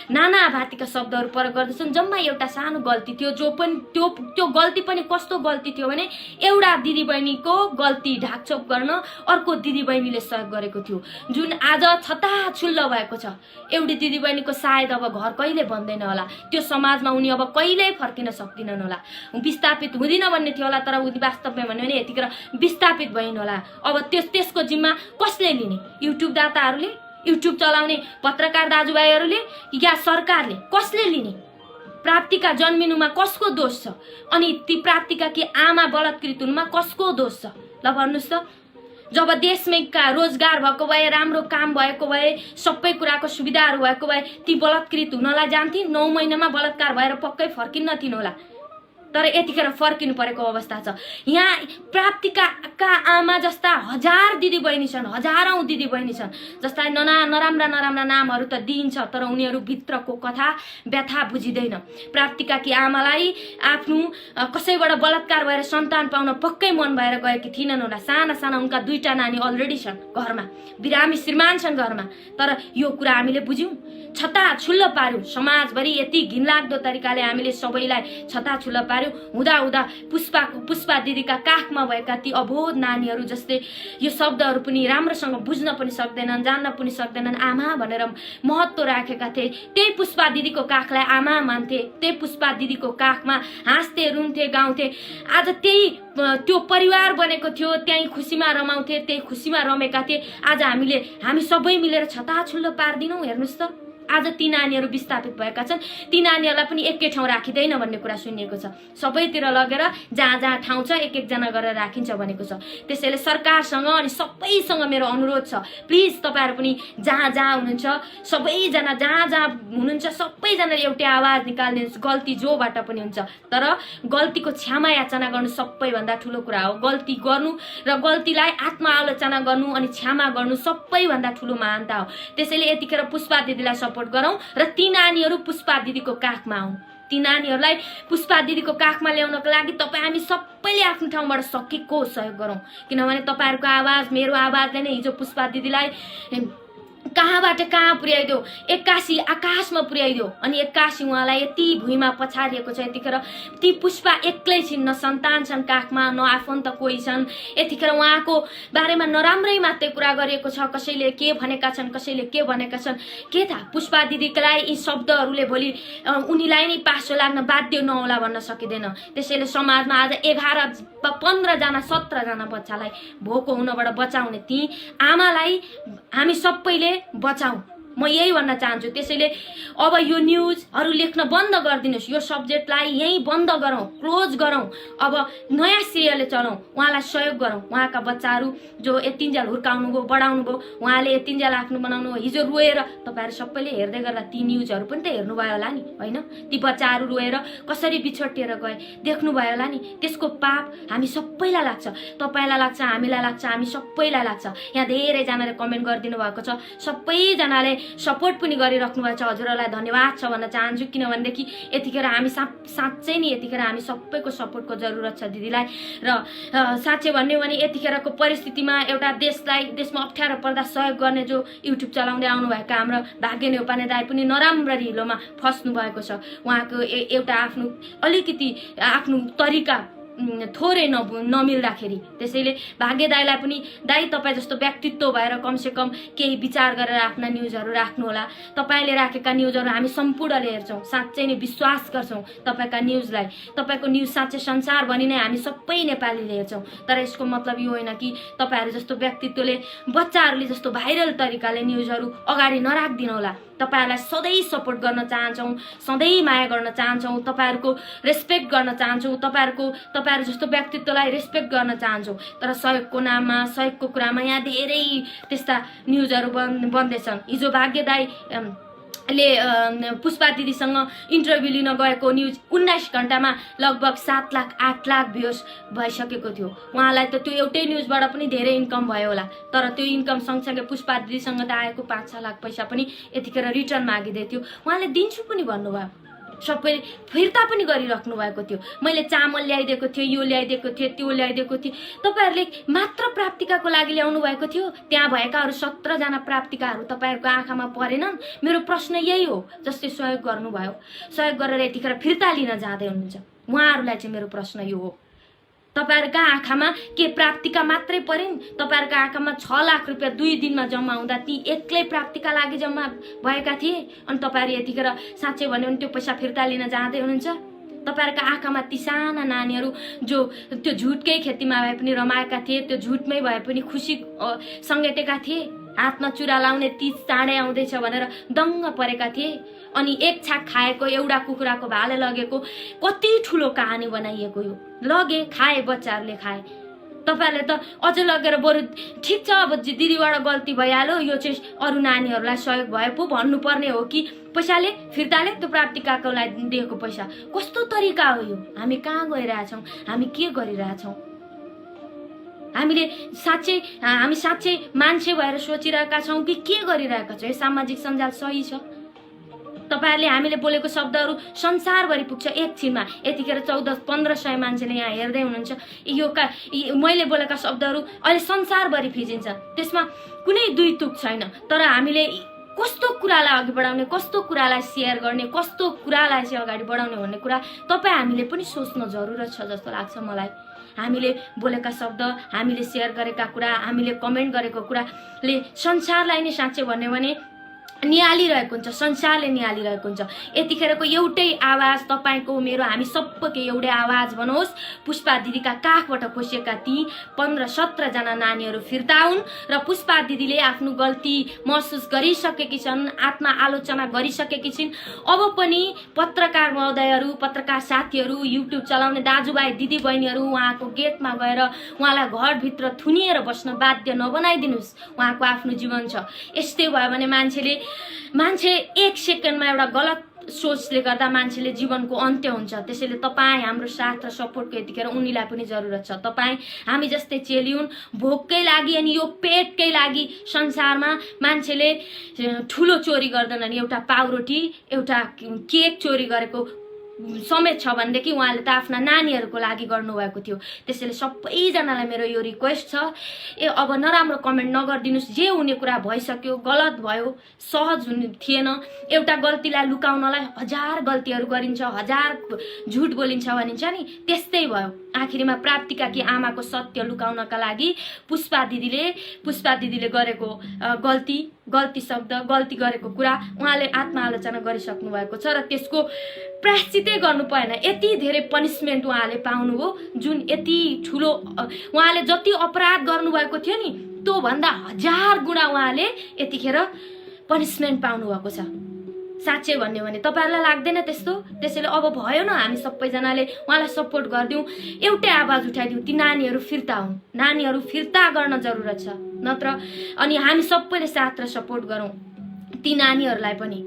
नाना भातीका शब्दहरू प्रयोग गर्दछन्। जम्मा एउटा सानो गल्ती थियो, जो पनि त्यो गल्ती पनि कस्तो गल्ती थियो भने एउटा दिदीबहिनीको गल्ती ढाकछोप गर्न अर्को दिदीबहिनीले सहयोग गरेको थियो, जुन आज छताछुल्ल भएको छ। एउटी दिदीबहिनीको सायद अब घर कहिले बन्दैन होला, त्यो समाजमा उनी अब कहिल्यै फर्किन सक्दिनन् होला। विस्थापित हुँदिन भन्ने थियो होला, तर उनी वास्तवमा भन्यो भने यतिखेर विस्थापित भइन् होला। अब त्यसको जिम्मा कसले लिने? युट्युब दाताहरूले, युट्युब चलाउने पत्रकार दाजुभाइहरूले या सरकारले? कसले लिने? प्राप्तिका जन्मिनुमा कसको दोष छ? अनि ती प्राप्तिका कि आमा बलात्कृत हुनुमा कसको दोष छ? ल भन्नुस् त। जब देशमै रोजगार भएको भए, राम्रो काम भएको भए, सबै कुराको सुविधाहरू भएको भए ती बलात्कृत हुनलाई जान्थिन्। 9 महिनामा बलात्कार भएर पक्कै फर्किन्न थिइन् होला। तर यतिखेर फर्किनु परेको अवस्था छ। यहाँ प्राप्तिका आमा जस्ता हजार दिदीबहिनी छन्, हजारौं दिदीबहिनी छन्, जसलाई नराम्रा नामहरू त दिइन्छ, तर उनीहरू भित्रको कथा व्यथा बुझिदैन। प्राप्तिका कि आमालाई आफ्नो कसैबाट बलात्कार भएर सन्तान पाउन पक्कै मन भएर गएकी थिइनन् होला। साना उनका 2टा नानी अलरेडी छन् घरमा, बिरामी श्रीमान छन् घरमा। तर यो कुरा हामीले बुझ्यौं, छताछुल्ल पार्यौं। समाजभरि यति घिनलाग्दो तरिकाले हामीले सबैलाई छताछुल्ल पार्यौं। हुँदा पुष्पा दिदीका काखमा भएका ती अबोध नानीहरू जसले यो शब्दहरू पनि राम्रोसँग बुझ्न पनि सक्दैनन्, जान्न पनि सक्दैनन्, आमा भनेर महत्त्व राखेका थिए। त्यही पुष्पा दिदीको काखलाई आमा मान्थे, त्यही पुष्पा दिदीको काखमा हाँस्थे, रुन्थे, गाउँथे। आज त्यो परिवार बनेको थियो, त्यही खुसीमा रमाउँथे, त्यही खुसीमा रमेका थिए। आज हामी सबै मिलेर छताछुल्ल पार्दिनौं। हेर्नुस् त, आज ती नानीहरू विस्थापित भएका छन्, ती नानीहरूलाई पनि एकै ठाउँ राखिँदैन भन्ने कुरा सुनिएको छ। सबैतिर लगेर जहाँ ठाउँ छ एक जना गरेर राखिन्छ भनेको छ। त्यसैले सरकारसँग अनि सबैसँग मेरो अनुरोध छ, प्लिज तपाईहरु पनि जहाँ हुनुहुन्छ, सबैजना जहाँ हुनुहुन्छ, सबैजनाले एउटै आवाज निकाल्दिनुस्। गल्ती जोबाट पनि हुन्छ, तर गल्तीको क्षमा याचना गर्नु सबैभन्दा ठुलो कुरा हो। गल्ती गर्नु र गल्तीलाई आत्मआलोचना गर्नु अनि क्षमा गर्नु सबैभन्दा ठुलो महानता हो। त्यसैले यतिखेर पुष्पा दिदीलाई सपोर्ट गरौं र ती नानीहरू पुष्पा दिदीको काखमा आउन्। ती नानीहरूलाई पुष्पा दिदीको काखमा ल्याउनको लागि हामी सबैले आफ्नो ठाउँबाट सकेको सहयोग गरौं। किनभने तपाईहरुको आवाज, मेरो आवाजले नै हिजो पुष्पा दिदीलाई कहाँबाट कहाँ पुर्याइदियो, एक्कासी आकाशमा पुर्याइदियो। अनि एक्कासी उहाँलाई यति भुइँमा पछारिएको छ। यतिखेर ती पुष्पा एक्लै छिन्, न सन्तान छन् काखमा, न आफन्त कोही छन्। यतिखेर उहाँको बारेमा नराम्रै मात्रै कुरा गरिएको छ। कसैले के भनेका छन्, कसैले के भनेका छन्, के थाहा। पुष्पा दिदीलाई यी शब्दहरूले भोलि उनीलाई नै पासो लाग्न बाध्य नहोला भन्न सकिँदैन। त्यसैले समाजमा आज 11, 15 जना, 17 जना बच्चालाई भोको हुनबाट बचाउने ती आमालाई हामी सबैले बचाऊ, म यही भन्न चाहन्छु। त्यसैले अब यो न्यूजहरु लेख्न बन्द गरिदिनुस्। यो सब्जेक्टलाई यही बन्द गरौं, क्लोज गरौं। अब नयाँ सिरियलले चलाउँ, उहाँलाई सहयोग गरौं। उहाँका बच्चाहरू जो यतिन्जेल हुर्काउनु भयो, बढाउनु भयो, उहाँले यतिन्जेल आफ्नो बनाउनु भयो। हिजो रोएर तपाईहरु सबैले हेर्दै गर्दा ती न्यूजहरु पनि त हेर्नु भयो होला नि, हैन? ती बच्चाहरू रोएर कसरी बिछोटिएर गए देख्नु भयो होला नि। त्यसको पाप हामी सबैलाई लाग्छ, तपाईलाई लाग्छ, हामीलाई लाग्छ, हामी सबैलाई लाग्छ। यहाँ धेरै जनाले कमेन्ट गरिदिनु भएको छ। सबैजनाले सपोर्ट पनि गरिराख्नु भएको छ। हजुरहरूलाई धन्यवाद छ भन्न चाहन्छु, किनभनेदेखि यतिखेर हामी साँच्चै नि यतिखेर हामी सबैको सपोर्टको जरुरत छ दिदीलाई। र साँच्चै भन्यो भने यतिखेरको परिस्थितिमा एउटा देशमा अप्ठ्यारो पर्दा सहयोग गर्ने जो युट्युब चलाउँदै आउनुभएका हाम्रो भाग्य नेउपाने दाइ पनि नराम्ररी हिलोमा फस्नु भएको छ। उहाँको एउटा अलिकति आफ्नो तरिका थोरै नमिल्दाखेरि, त्यसैले भाग्य दाइलाई पनि दाइ तपाईँ जस्तो व्यक्तित्व भएर कमसेकम केही विचार गरेर आफ्ना न्युजहरू राख्नुहोला। तपाईँले राखेका न्युजहरू हामी सम्पूर्णले हेर्छौँ, साँच्चै नै विश्वास गर्छौँ तपाईँका न्युजलाई। तपाईँको न्युज साँच्चै संसारभरि नै हामी सबै नेपालीले हेर्छौँ। तर यसको मतलब यो होइन कि तपाईँहरू जस्तो व्यक्तित्वले बच्चाहरूले जस्तो भाइरल तरिकाले न्युजहरू अगाडि नराखिदिनु होला। तपाईहरुलाई सधैँ सपोर्ट गर्न चाहन्छौँ, सधैँ माया गर्न चाहन्छौँ, तपाईहरुको रेस्पेक्ट गर्न चाहन्छौँ, तपाईहरु जस्तो व्यक्तित्वलाई रेस्पेक्ट गर्न चाहन्छौँ। तर सहयोगको नाममा सहयोगको कुरामा यहाँ धेरै त्यस्ता न्युजहरू बन्दैछन्। हिजो भाग्य दाइ ले पुष्पा दिदीसँग इन्टरभ्यू लिन गएको न्युज 19 घण्टामा लगभग 7 लाख 8 लाख भ्युज भइसकेको थियो। उहाँलाई त त्यो एउटै न्युजबाट पनि धेरै इन्कम भयो होला, तर त्यो इन्कम सँगसँगै पुष्पा दिदीसँग त आएको 5-6 लाख पैसा पनि यतिखेर रिटर्न मागिदै थियो। उहाँले दिन्छु पनि भन्नुभयो, सबै फिर्ता पनि गरिराख्नु भएको थियो। मैले चामल ल्याइदिएको थिएँ, यो ल्याइदिएको थिएँ, त्यो ल्याइदिएको थिएँ। तपाईहरुले मात्र प्राप्तिकाको लागि ल्याउनु भएको थियो, त्यहाँ भएकाहरू 17 जना प्राप्तिकाहरू तपाईहरुको आँखामा परेनन्? मेरो प्रश्न यही हो। जसले सहयोग गर्नुभयो, सहयोग गरेर यतिखेर फिर्ता लिन जाँदै हुनुहुन्छ, उहाँहरूलाई चाहिँ मेरो प्रश्न यो हो, तपाईहरुका आँखामा के प्राप्तिका मात्रै परिन्? तपाईहरुका आँखामा 6 लाख रुपैयाँ 2 दिनमा जम्मा हुँदा ती एक्लै प्राप्तिका लागि जम्मा भएका थिए, अनि तपाईहरु यतिखेर साँच्चै भन्यो भने त्यो पैसा फिर्ता लिन जाँदै हुनुहुन्छ? तपाईहरुका आँखामा ती साना नानीहरू जो त्यो झुटकै खेतीमा भए पनि रमाएका थिए, त्यो झुटमै भए पनि खुसी सङ्गेटेका थिए, हातमा चुरा लाउने तीज चाँडै आउँदैछ भनेर दङ्ग परेका थिए, अनि एक छाक खाएको एउटा कुखुराको भाले लगेको कति ठुलो कहानी बनाइएको यो। लगे खाए, बच्चाहरूले खाए, तपाईहरुले त अझ लगेर बरु ठिक छ अब दिदीबाट गल्ती भइहाल्यो, यो चाहिँ अरू नानीहरूलाई सहयोग भए पो भन्नुपर्ने हो कि पैसाले फिर्ताले त्यो प्राप्तिकाको लागि दिएको पैसा? कस्तो तरिका हो यो? हामी कहाँ गइरहेछौँ? हामी के गरिरहेछौँ? हामी साँच्चै मान्छे भएर सोचिरहेका छौँ कि के गरिरहेका छौँ? यो सामाजिक सञ्जाल सही छ? तपाईहरुले हामीले बोलेको शब्दहरू संसारभरि पुग्छ एकछिनमा। यतिखेर 1400-1500 मान्छेले यहाँ हेर्दै हुनुहुन्छ। मैले बोलेका शब्दहरू अहिले संसारभरि फिजिन्छ, त्यसमा कुनै दुई तुक छैन। तर हामीले कस्तो कुरालाई अघि बढाउने, कस्तो कुरालाई सेयर गर्ने, कस्तो कुरालाई चाहिँ अगाडि बढाउने भन्ने कुरा हामीले पनि सोच्न जरुरत छ जस्तो लाग्छ मलाई। हामीले बोलेका शब्द, हामीले सेयर गरेका कुरा, हामीले कमेन्ट गरेको कुराले संसारलाई नै साँच्चै भन्यो भने निहालिरहेको हुन्छ, संसारले निहालिरहेको हुन्छ। यतिखेरको एउटै आवाज तपाईको मेरो, हामी सबैको एउटै आवाज बनोस्। पुष्पा दिदीका काखबाट खोसिएका ती 15-17 जना नानीहरू फिर्ता हुन् र पुष्पा दिदीले आफ्नो गल्ती महसुस गरिसकेकी छन्, आत्मा आलोचना गरिसकेकी छिन्। अब पनि पत्रकार महोदयहरू, पत्रकार साथीहरू, युट्युब चलाउने दाजुभाइ दिदी बहिनीहरू उहाँको गेटमा गएर उहाँलाई घरभित्र थुनिएर बस्न बाध्य नबनाइदिनुस्। उहाँको आफ्नो जीवन छ। यस्तै भयो भने मान्छे 1 सेकेन्डमा एउटा गलत सोचले गर्दा मान्छेले जीवनको अन्त्य हुन्छ। त्यसैले तपाईँ हाम्रो साथ र सपोर्टको यतिखेर उनीलाई पनि जरुरत छ। तपाईँ हामी जस्तै चेलिउन्, भोककै लागि अनि यो पेटकै लागि संसारमा मान्छेले ठुलो चोरी गर्दैनन्। एउटा पाउरोटी, एउटा केक चोरी गरेको समेत छ भनेदेखि उहाँले त आफ्ना नानीहरूको लागि गर्नुभएको थियो। त्यसैले सबैजनालाई मेरो यो रिक्वेस्ट छ, अब नराम्रो कमेन्ट नगरिदिनुस्। जे हुने कुरा भइसक्यो, गलत भयो, सहज हुने थिएन। एउटा गल्तीलाई लुकाउनलाई 1000 गल्तीहरू गरिन्छ, 1000 झुट बोलिन्छ भनिन्छ नि, त्यस्तै भयो। आखिरमा प्राप्तिका आमाको सत्य लुकाउनका लागि पुष्पा दिदीले गरेको गल्ती शब्द, गल्ती गरेको कुरा उहाँले आत्मआलोचना गरिसक्नु भएको छ र त्यसको प्रायश्चितै गर्नु पाएन। यति धेरै पनिसमेन्ट उहाँले पाउनुभयो, जुन यति ठुलो उहाँले जति अपराध गर्नुभएको थियो नि त्यो भन्दा 1000 गुणा उहाँले यतिखेर पनिसमेन्ट पाउनुभएको छ। साँच्चै भन्यो भने तपाईहरुलाई लाग्दैन त्यस्तो? त्यसैले अब भयो न, हामी सबैजनाले उहाँलाई सपोर्ट गरिदिउँ, एउटै आवाज उठाइदिउँ। ती नानीहरू फिर्ता हुन्, नानीहरू फिर्ता गर्न जरुरत छ, नत्र अनि हामी सबैले साथ र सपोर्ट गरौँ ती नानीहरूलाई पनि।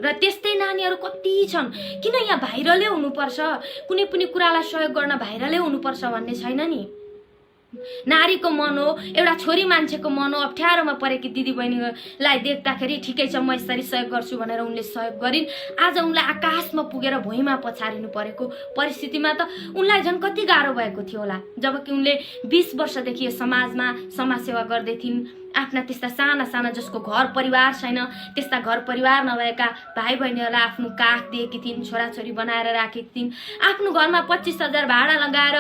र त्यस्तै नानीहरू कति छन्। किन यहाँ भाइरलै हुनुपर्छ? कुनै पनि कुरालाई सहयोग गर्न भाइरलै हुनुपर्छ भन्ने छैन नि। नारीको मन हो, एउटा छोरी मान्छेको मन हो। अप्ठ्यारोमा परेकी दिदीबहिनीलाई देख्दाखेरि ठिकै छ म यसरी सहयोग गर्छु भनेर उनले सहयोग गरिन्। आज उनलाई आकाशमा पुगेर भुइँमा पछारिनु परेको परिस्थितिमा त उनलाई झन् कति गाह्रो भएको थियो होला। जबकि उनले 20 वर्षदेखि यो समाजमा समाजसेवा गर्दै थिइन्। आफ्ना त्यस्ता साना साना जसको घर परिवार छैन, त्यस्ता घर परिवार नभएका भाइ बहिनीहरूलाई आफ्नो काख दिएकी थिइन्, छोराछोरी बनाएर राखेकी थिइन्। आफ्नो घरमा 25,000 भाडा लगाएर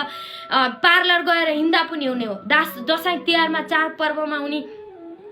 पार्लर गएर हिँड्दा पनि हुने हो। दसैँ तिहारमा चाडपर्वमा उनी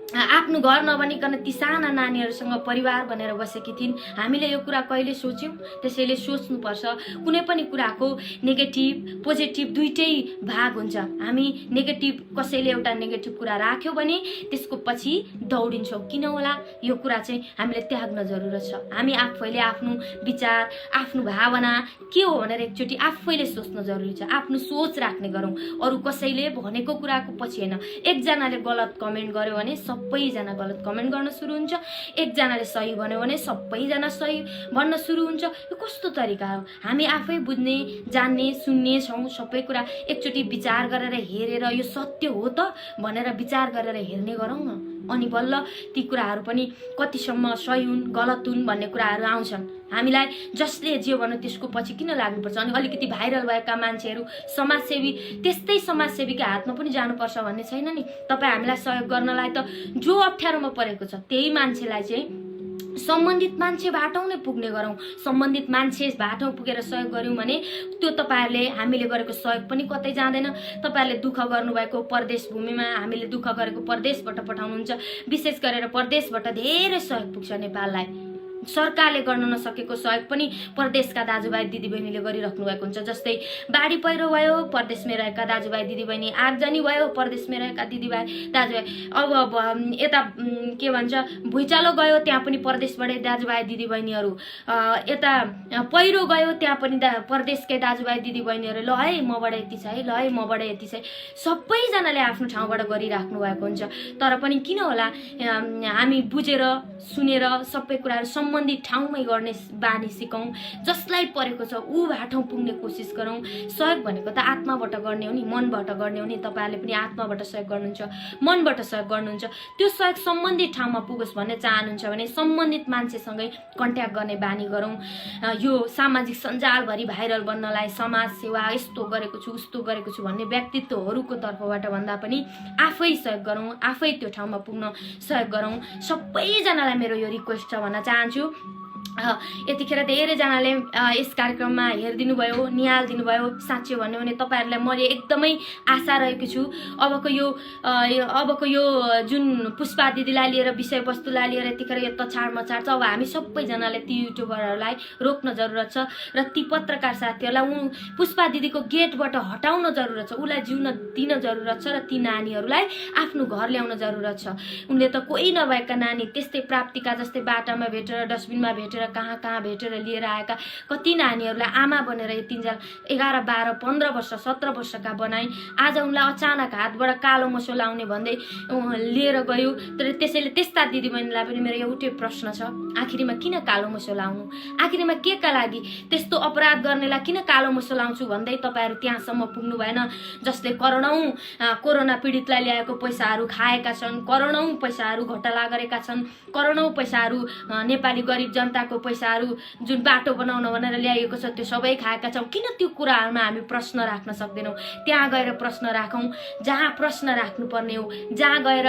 आफ्नो घर नबनिकन ती साना नानीहरूसँग परिवार बनेर बसेकी थिइन्। हामीले यो कुरा कहिले सोच्यौँ? त्यसैले सोच्नुपर्छ। कुनै पनि कुराको नेगेटिभ पोजिटिभ दुइटै भाग हुन्छ। हामी नेगेटिभ कसैले एउटा नेगेटिभ कुरा राख्यो भने त्यसको पछि दौडिन्छौँ। किन होला? यो कुरा चाहिँ हामीले त्याग्न जरुरत छ। हामी आफैले आफ्नो विचार, आफ्नो भावना के हो भनेर एकचोटि आफैले सोच्न जरुरी छ। आफ्नो सोच राख्ने गरौँ, अरू कसैले भनेको कुराको पछि होइन। एकजनाले गलत कमेन्ट गर्यो भने सबैजना गलत कमेन्ट गर्न सुरु हुन्छ, एकजनाले सही भन्यो भने सबैजना सही भन्न सुरु हुन्छ। यो कस्तो तरिका हो? हामी आफै बुझ्ने, जान्ने, सुन्ने छौँ। सबै कुरा एकचोटि विचार गरेर हेरेर यो सत्य हो त भनेर विचार गरेर हेर्ने गरौँ न। अनि बल्ल ती कुराहरू पनि कतिसम्म सही हुन् गलत हुन् भन्ने कुराहरू आउँछन्। हामीलाई जसले जे भन्यो त्यसको पछि किन लाग्नुपर्छ? अनि अलिकति भाइरल भएका मान्छेहरू समाजसेवी त्यस्तै समाजसेवीकै हातमा पनि जानुपर्छ भन्ने छैन नि। तपाईँ हामीलाई सहयोग गर्नलाई त जो अप्ठ्यारोमा परेको छ त्यही मान्छेलाई चाहिँ सम्बन्धित मान्छे बाटो नै पुग्ने गरौँ। सम्बन्धित मान्छे बाटो पुगेर सहयोग गऱ्यौँ भने त्यो तपाईँहरूले हामीले गरेको सहयोग पनि कतै जाँदैन। तपाईँहरूले दुःख गर्नुभएको परदेश भूमिमा हामीले दुःख गरेको परदेशबाट पठाउनुहुन्छ। विशेष गरेर परदेशबाट धेरै सहयोग पुग्छ नेपाललाई। सरकारले गर्न नसकेको सहयोग पनि परदेशका दाजुभाइ दिदीबहिनीले गरिराख्नु भएको हुन्छ। जस्तै बाढी पहिरो भयो, परदेशमै रहेका दाजुभाइ दिदीबहिनी, आगजनी भयो, परदेशमै रहेका दिदीभाइ दाजुभाइ, अब यता के भन्छ भुइँचालो गयो त्यहाँ पनि परदेशबाटै दाजुभाइ दिदीबहिनीहरू, यता पहिरो गयो त्यहाँ पनि परदेशकै दाजुभाइ दिदीबहिनीहरू ल है मबाट यति छ है, ल है मबाट यति छ है, सबैजनाले आफ्नो ठाउँबाट गरिराख्नु भएको हुन्छ। तर पनि किन होला हामी बुझेर सुनेर सबै कुराहरू सम्बन्धित ठाउँमै गर्ने बानी सिकौँ। जसलाई परेको छ ऊ बाटो पुग्ने कोसिस गरौँ। सहयोग भनेको त आत्माबाट गर्ने हो नि, मनबाट गर्ने हो नि। तपाईँहरूले पनि आत्माबाट सहयोग गर्नुहुन्छ, मनबाट सहयोग गर्नुहुन्छ। त्यो सहयोग सम्बन्धित ठाउँमा पुगोस् भन्ने चाहनुहुन्छ भने सम्बन्धित मान्छेसँगै कन्ट्याक्ट गर्ने बानी गरौँ। यो सामाजिक सञ्जालभरि भाइरल बन्नलाई समाज सेवा यस्तो गरेको छु उस्तो गरेको छु भन्ने व्यक्तित्वहरूको तर्फबाट भन्दा पनि आफै सहयोग गरौँ, आफै त्यो ठाउँमा पुग्न सहयोग गरौँ। सबैजनालाई मेरो यो रिक्वेस्ट छ भन्न चाहन्छु। यतिखेर धेरैजनाले यस कार्यक्रममा हेरिदिनु भयो, निहालिदिनु भयो। साँच्चै भन्यो भने तपाईँहरूलाई मैले एकदमै आशा रहेको छु। अबको यो जुन पुष्पा दिदीलाई लिएर विषयवस्तुलाई लिएर यतिखेर यो तछाड मछाड छ, अब हामी सबैजनाले ती युट्युबरहरूलाई रोक्न जरुरत छ र ती पत्रकार साथीहरूलाई पुष्पा दिदीको गेटबाट हटाउन जरुरत छ। उसलाई जिउन दिन जरुरत छ र ती नानीहरूलाई आफ्नो घर ल्याउन जरुरत छ। उनले त कोही नभएका नानी त्यस्तै प्राप्तिका जस्तै बाटामा भेटेर डस्टबिनमा भेटेर कहाँ कहाँ भेटेर लिएर आएका कति नानीहरूलाई आमा बनेर यतिन्जेल 11, 12, 15 वर्ष 17 वर्षका बनाई आज उनलाई अचानक हातबाट कालो मसो लाउने भन्दै लिएर गयो। तर त्यसैले त्यस्ता दिदीबहिनीलाई पनि मेरो एउटै प्रश्न छ, आखिरीमा किन कालो मसो लाउनु? आखिरीमा के का लागि त्यस्तो अपराध गर्नेलाई किन कालो मसो लाउँछु भन्दै तपाईँहरू त्यहाँसम्म पुग्नु भएन? जसले कोरोना पीडितलाई ल्याएको पैसाहरू खाएका छन्, करोडौँ पैसाहरू घोटाला गरेका छन्, करोडौँ पैसाहरू नेपाली गरिब जनताको पैसाहरू जुन बाटो बनाउन भनेर ल्याइएको छ त्यो सबै खाएका छौँ। किन त्यो कुराहरूमा हामी प्रश्न राख्न सक्दैनौँ? त्यहाँ गएर प्रश्न राखौँ जहाँ प्रश्न राख्नुपर्ने हो, जहाँ गएर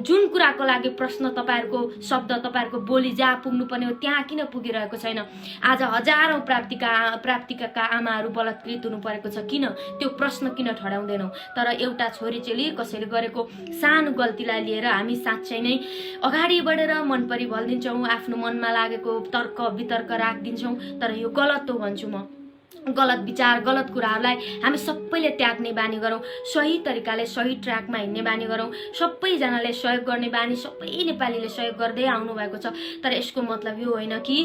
जुन कुराको लागि प्रश्न तपाईँहरूको शब्द तपाईँहरूको बोली जहाँ पुग्नुपर्ने हो त्यहाँ किन पुगिरहेको छैन? आज हजारौँ प्राप्तिका आमाहरू बलात्कृत हुनु परेको छ। किन? त्यो प्रश्न किन ठडाउँदैनौँ? तर एउटा छोरी चेली कसैले गरेको सानो गल्तीलाई लिएर हामी साँच्चै नै अगाडि बढेर मन परि भनिदिन्छौँ, आफ्नो मनमा लागेको तर्क वितर्क राखिदिन्छौँ। तर यो गलत हो भन्छु म। गलत विचार गलत कुराहरूलाई हामी सबैले त्याग्ने बानी गरौँ। सही तरिकाले सही ट्र्याकमा हिँड्ने बानी गरौँ। सबैजनाले सहयोग गर्ने बानी सबै नेपालीले सहयोग गर्दै आउनु भएको छ। तर यसको मतलब यो होइन कि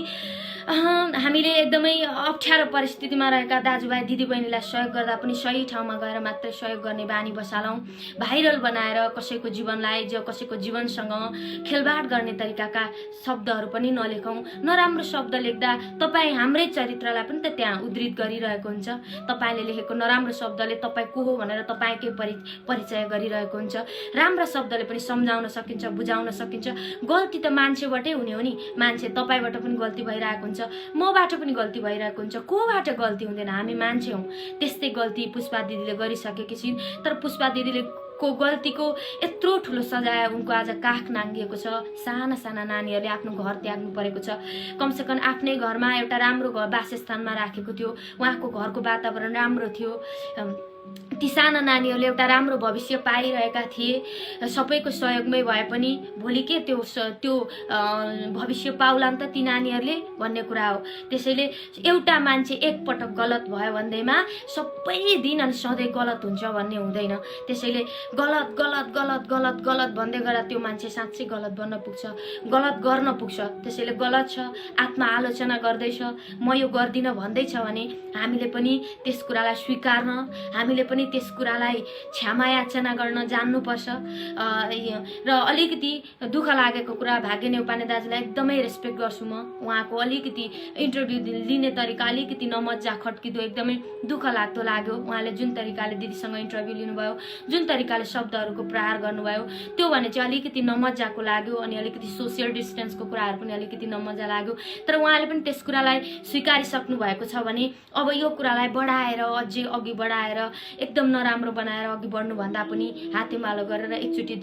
हामीले एकदमै अप्ठ्यारो परिस्थितिमा रहेका दाजुभाइ दिदीबहिनीलाई सहयोग गर्दा पनि सही ठाउँमा गएर मात्रै सहयोग गर्ने बानी बसालौँ। भाइरल बनाएर कसैको जीवनलाई कसैको जीवनसँग खेलबाड गर्ने तरिकाका शब्दहरू पनि नलेखौँ। नराम्रो शब्द लेख्दा तपाईँ हाम्रै चरित्रलाई पनि त त्यहाँ उद्धृत गरिरहेको हुन्छ। तपाईले लेखेको नराम्रो शब्दले तपाईँ को हो भनेर तपाईँकै परिचय गरिरहेको हुन्छ। राम्रा शब्दले पनि सम्झाउन सकिन्छ, बुझाउन सकिन्छ। गल्ती त मान्छेबाटै हुने हो नि। मान्छे तपाईबाट पनि गल्ती भइरहेको हुन्छ, मबाट पनि गल्ती भइरहेको हुन्छ। कोबाट गल्ती हुँदैन, हामी मान्छे हौँ। त्यस्तै गल्ती पुष्पा दिदीले गरिसकेकी छिन्। तर पुष्पा दिदीले को गल्तीको यत्रो ठुलो सजाय उनको आज काख नाङ्गिएको छ। साना साना नानीहरूले आफ्नो घर त्याग्नु परेको छ। कमसेकम आफ्नै घरमा एउटा राम्रो घर वासस्थानमा राखेको थियो, उहाँको घरको वातावरण राम्रो थियो। ती साना नानीहरूले एउटा राम्रो भविष्य पाइरहेका थिए। सबैको सहयोगमै भए पनि भोलि के त्यो भविष्य पाउलान् त ती नानीहरूले भन्ने कुरा हो। त्यसैले एउटा मान्छे एकपटक गलत भयो भन्दैमा सबै दिन अनि सधैँ गलत हुन्छ भन्ने हुँदैन। त्यसैले गलत गलत गलत गलत गलत भन्दै गर्दा त्यो मान्छे साँच्चै गलत बन्न पुग्छ, गलत गर्न पुग्छ। त्यसैले गलत छ, आत्मा आलोचना गर्दैछ, म यो गर्दिनँ भन्दैछ भने हामीले पनि त्यस कुरालाई स्वीकार्न, हामीले पनि त्यस कुरालाई क्षमा याचना गर्न जान्नुपर्छ। र अलिकति दुःख लागेको कुरा भाग्य नेउपाने दाजुलाई एकदमै रेस्पेक्ट गर्छु म। उहाँको अलिकति इन्टरभ्यू लिने तरिका अलिकति नमज्जा खट्किदो, एकदमै दुःख लाग्दो लाग्यो। उहाँले जुन तरिकाले दिदीसँग इन्टरभ्यू लिनुभयो, जुन तरिकाले शब्दहरूको प्रहार गर्नुभयो, त्यो भने चाहिँ अलिकति नमज्जाको लाग्यो। अनि अलिकति सोसियल डिस्टेन्सको कुराहरू पनि अलिकति नमज्जा लाग्यो। तर उहाँले पनि त्यस कुरालाई स्वीकारिसक्नु भएको छ भने अब यो कुरालाई बढाएर, अझै अघि बढाएर एकदम नराम्रो बनाएर अघि बढ्नुभन्दा पनि हातेमालो गरेर एकचोटि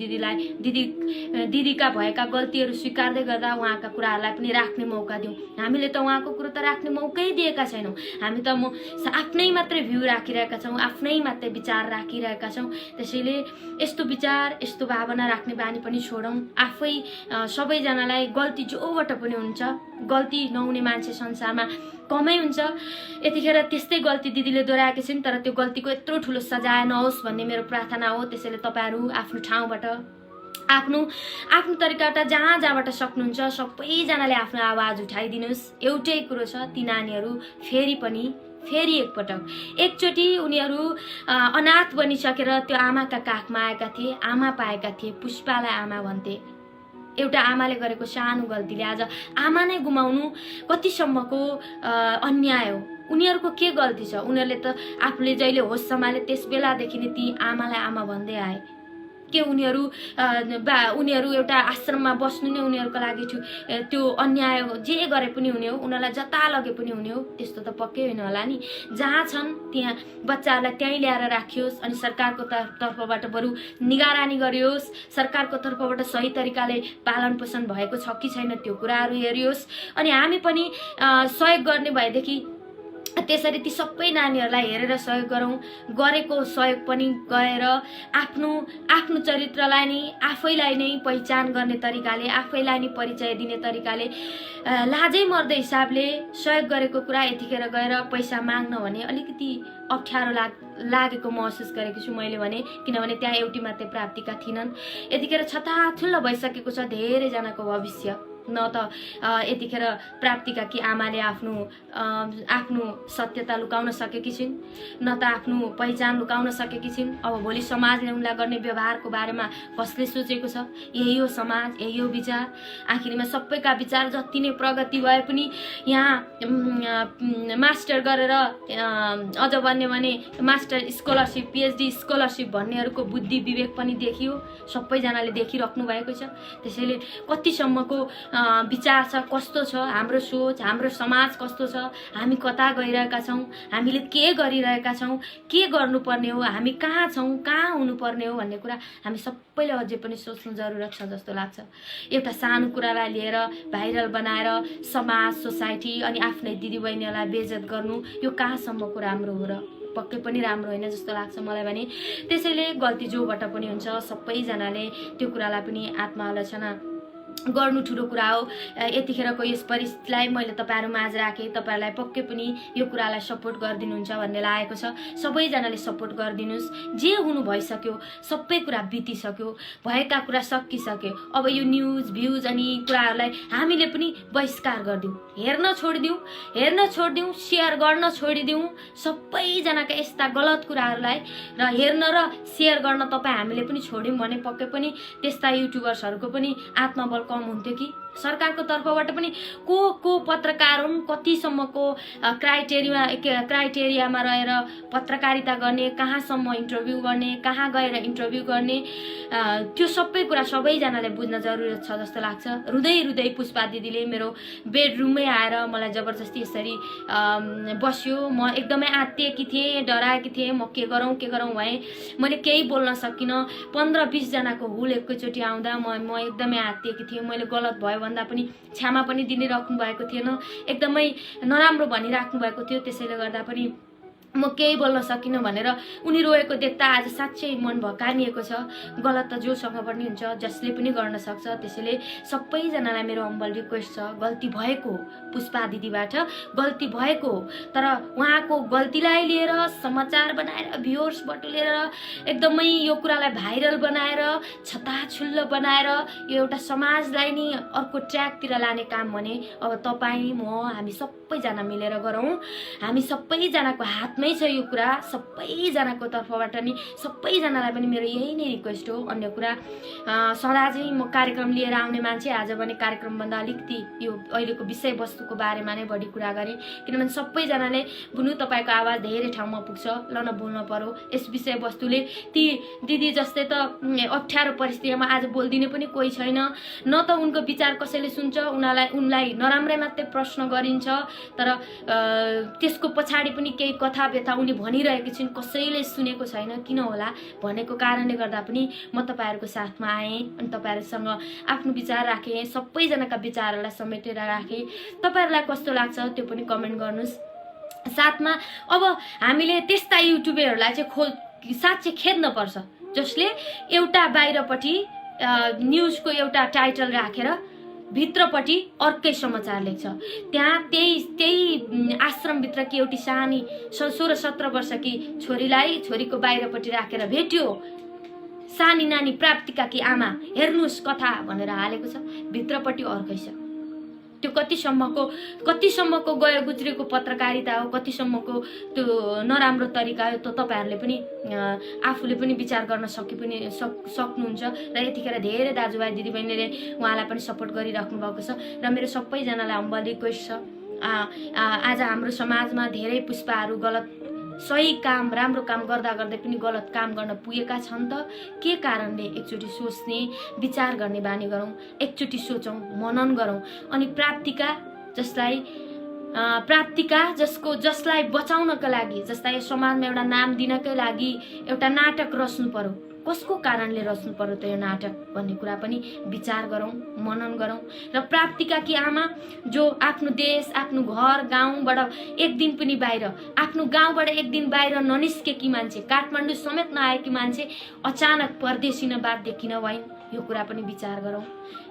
दिदीका भएका गल्तीहरू स्वीकार्दै गर्दा उहाँका कुराहरूलाई पनि राख्ने मौका दिउँ। हामीले त उहाँको कुरो त राख्ने मौकै दिएका छैनौँ। हामी त आफ्नै मात्रै भ्यू राखिरहेका छौँ, आफ्नै मात्रै विचार राखिरहेका छौँ। त्यसैले यस्तो विचार, यस्तो भावना राख्ने बानी पनि छोडौँ। आफै सबैजनालाई गल्ती जोबाट पनि हुन्छ, गल्ती नहुने मान्छे संसारमा कमै हुन्छ। यतिखेर त्यस्तै गल्ती दिदीले दोहोऱ्याएकी छिन्, तर त्यो गल्तीको यत्रो ठुलो सजाय नहोस् भन्ने मेरो प्रार्थना हो। त्यसैले तपाईहरू आफ्नो ठाउँबाट, आफ्नो तरिकाबाट जहाँबाट सक्नुहुन्छ सबैजनाले आफ्नो आवाज उठाइदिनुहोस्। एउटै कुरो छ, ती नानीहरू फेरि एकचोटि उनीहरू अनाथ बनिसकेर त्यो आमाका काखमा आएका थिए, आमा पाएका थिए, पुष्पालाई आमा भन्थे। एउटा आमाले गरेको सानो गल्तीले आज आमा नै गुमाउनु कतिसम्मको अन्याय हो। उनीहरूको के गल्ती छ? उनीहरूले त आफूले जहिले होस सम्हाले त्यस बेलादेखि नै ती आमालाई आमा भन्दै आए। के उनीहरू एउटा आश्रममा बस्नु नै उनीहरूको लागि त्यो अन्याय हो? जे गरे पनि हुने हो, उनीहरूलाई जता लगे पनि हुने हो? त्यस्तो त पक्कै होइन होला नि। जहाँ छन् त्यहाँ बच्चाहरूलाई त्यहीँ ल्याएर राखियोस्। अनि सरकारको तर्फबाट बरु निगरानी गरियोस्, सरकारको तर्फबाट सही तरिकाले पालन पोषण भएको छ कि छैन त्यो कुराहरू हेरियोस्। अनि हामी पनि सहयोग गर्ने भएदेखि त्यसरी ती सबै नानीहरूलाई हेरेर सहयोग गरौँ। गरेको सहयोग पनि गएर आफ्नो चरित्रलाई नै आफैलाई नै पहिचान गर्ने तरिकाले, आफैलाई नै परिचय दिने तरिकाले, लाजै मर्दो हिसाबले सहयोग गरेको कुरा यतिखेर गएर पैसा माग्न भने अलिकति अप्ठ्यारो लागेको महसुस गरेको छु मैले भने। किनभने त्यहाँ एउटी मात्रै प्राप्तिका थिएनन्। यतिखेर छताछुल्ल भइसकेको छ धेरैजनाको भविष्य। न त यतिखेर प्राप्तिका कि आमाले आफ्नो सत्यता लुकाउन सकेकी छिन्, न त आफ्नो पहिचान लुकाउन सकेकी छिन्। अब भोलि समाजले उनलाई गर्ने व्यवहारको बारेमा कसले सोचेको छ? यही हो समाज, यही हो विचार। आखिरमा सबैका विचार जति नै प्रगति भए पनि यहाँ मास्टर गरेर अझ भन्यो भने मास्टर स्कलरसिप, पिएचडी स्कलरसिप भन्नेहरूको बुद्धि विवेक पनि देखियो, सबैजनाले देखिराख्नु भएको छ। त्यसैले कतिसम्मको विचार छ, कस्तो छ हाम्रो सोच, हाम्रो समाज कस्तो छ, हामी कता गइरहेका छौँ, हामीले के गरिरहेका छौँ, के गर्नुपर्ने हो, हामी कहाँ छौँ, कहाँ हुनुपर्ने हो भन्ने कुरा हामी सबैले अझै पनि सोच्नु जरुरत छ जस्तो लाग्छ। एउटा सानो कुरालाई लिएर भाइरल बनाएर समाज, सोसाइटी अनि आफ्नै दिदीबहिनीहरूलाई बेइज्जत गर्नु यो कहाँसम्मको राम्रो हो र? पक्कै पनि राम्रो होइन जस्तो लाग्छ मलाई भने। त्यसैले गल्ती जोबाट पनि हुन्छ, सबैजनाले त्यो कुरालाई पनि आत्मालोचना गर्नु ठुलो कुरा हो। यतिखेरको यस परिस्थितिलाई मैले तपाईहरु माझ राखे, तपाईहरुलाई पक्कै पनि यो कुरालाई सपोर्ट गर्दिनुहुन्छ भन्ने लागेको छ। सबैजनाले सपोर्ट गर्दिनुस्। जे हुनु भइसक्यो, सबै कुरा बितिसक्यो, भएका कुरा सकिसक्यो। अब यो न्यूज भ्यूज अनि कुराहरुलाई हामीले पनि बहिष्कार गर्दियौ, हेर्न छोड्दियौ, शेयर गर्न छोडिदियौ। सबैजनाका यस्ता गलत कुराहरुलाई र हेर्न र शेयर गर्न तपाईं हामीले पनि छोड्यौं भने पक्कै पनि त्यस्ता युट्युबर्सहरुको पनि आत्मबल कम हुन्थ्यो कि सरकारको तर्फबाट पनि को पत्रकार हुन्, कतिसम्मको क्राइटेरियामा रहेर पत्रकारिता गर्ने, कहाँसम्म इन्टरभ्यू गर्ने, कहाँ गएर इन्टरभ्यू गर्ने, त्यो सबै कुरा सबैजनाले बुझ्न जरुरत छ जस्तो लाग्छ। रुँदै पुष्पा दिदीले मेरो बेडरुममै आएर मलाई जबरजस्ती यसरी बस्यो। म एकदमै आत्तिएकी थिएँ, डराएकी थिएँ, म के गरौँ भएँ। मैले केही बोल्न सकिनँ। 15-20 जनाको हुल एकैचोटि आउँदा म एकदमै आत्तिएकी थिएँ। मैले गलत भयो भन्दा पनि क्षमा पनि दिइराख्नु भएको थिएन, एकदमै नराम्रो भनिराख्नु भएको थियो। त्यसैले गर्दा पनि म केही बोल्न सकिनँ भनेर उनी रोएको देख्दा आज साँच्चै मन भकानिएको छ। गलत त जोसँग पनि हुन्छ, जसले पनि गर्न सक्छ। त्यसैले सबैजनालाई मेरो हम्बल रिक्वेस्ट छ, गल्ती भएको पुष्पा दिदीबाट गल्ती भएको, तर उहाँको गल्तीलाई लिएर समाचार बनाएर भ्युअर्स बटुलेर एकदमै यो कुरालाई भाइरल बनाएर छताछुल्लो बनाएर यो एउटा समाजलाई नि अर्को ट्र्याकतिर लाने काम भने अब तपाईँ म हामी सबैजना मिलेर गरौँ। हामी सबैजनाको हातमै छ यो कुरा, सबैजनाको तर्फबाट नि सबैजनालाई पनि मेरो यही नै रिक्वेस्ट हो। अन्य कुरा सदा चाहिँ म कार्यक्रम लिएर आउने मान्छे, आज भने कार्यक्रमभन्दा अलिकति यो अहिलेको विषयवस्तुको बारेमा नै बढी कुरा गरेँ, किनभने सबैजनाले बुनु तपाईँको आवाज धेरै ठाउँमा पुग्छ, ल न बोल्न पर्यो। यस विषयवस्तुले ती दिदी जस्तै त अप्ठ्यारो परिस्थितिमा आज बोलिदिने पनि कोही छैन, न त उनको विचार कसैले सुन्छ, उनलाई नराम्रै मात्रै प्रश्न गरिन्छ, तर त्यसको पछाडि पनि केही कथा व्यथा उनी भनिरहेकी छिन्, कसैले सुनेको छैन। किन होला भनेको कारणले गर्दा पनि म तपाईँहरूको साथमा आएँ अनि तपाईँहरूसँग आफ्नो विचार राखेँ, सबैजनाका विचारहरूलाई समेटेर राखेँ। तपाईँहरूलाई कस्तो लाग्छ त्यो पनि कमेन्ट गर्नुहोस्। साथमा अब हामीले त्यस्ता युट्युबरहरूलाई चाहिँ साँच्चै खेद्नुपर्छ जसले एउटा बाहिरपट्टि न्युजको एउटा टाइटल राखेर भित्रपट्टि अर्कै समाचार लेख्छ। त्यहाँ त्यही आश्रमभित्रकी एउटी सानी 16-17 वर्षकी छोरीको बाहिरपट्टि राखेर भेट्यो सानी नानी प्राप्तिकाकी आमा, हेर्नुहोस् कथा भनेर हालेको छ, भित्रपट्टि अर्कै छ। त्यो कतिसम्मको गयो गुज्रेको पत्रकारिता हो, कतिसम्मको त्यो नराम्रो तरिका हो, त्यो तपाईँहरूले पनि आफूले पनि विचार गर्न सक्नुहुन्छ। र यतिखेर धेरै दाजुभाइ दिदीबहिनीले उहाँलाई पनि सपोर्ट गरिराख्नु भएको छ र मेरो सबैजनालाई हम्बल रिक्वेस्ट छ। आज हाम्रो समाजमा धेरै पुष्पाहरू सही काम, राम्रो काम गर्दा गर्दै पनि गलत काम गर्न पुगेका छन् त के कारणले? एकचोटि सोच्ने, विचार गर्ने बानी गरौँ, एकचोटि सोचौँ, मनन गरौँ। अनि प्राप्तिका जसलाई बचाउनका लागि, जसलाई यो समाजमा एउटा नाम दिनकै लागि एउटा नाटक रच्नु पर्यो, कसको कारणले रच्नु पर्यो त यो नाटक भन्ने कुरा पनि विचार गरौँ, मनन गरौँ। र प्राप्तिकाकी आमा जो आफ्नो देश, आफ्नो घर गाउँबाट एक दिन पनि बाहिर, आफ्नो गाउँबाट एक दिन बाहिर ननिस्केकी मान्छे, काठमाडौँ समेत नआएकी मान्छे अचानक परदेशिन बाध्य किन भइन्, यो कुरा पनि विचार गरौँ।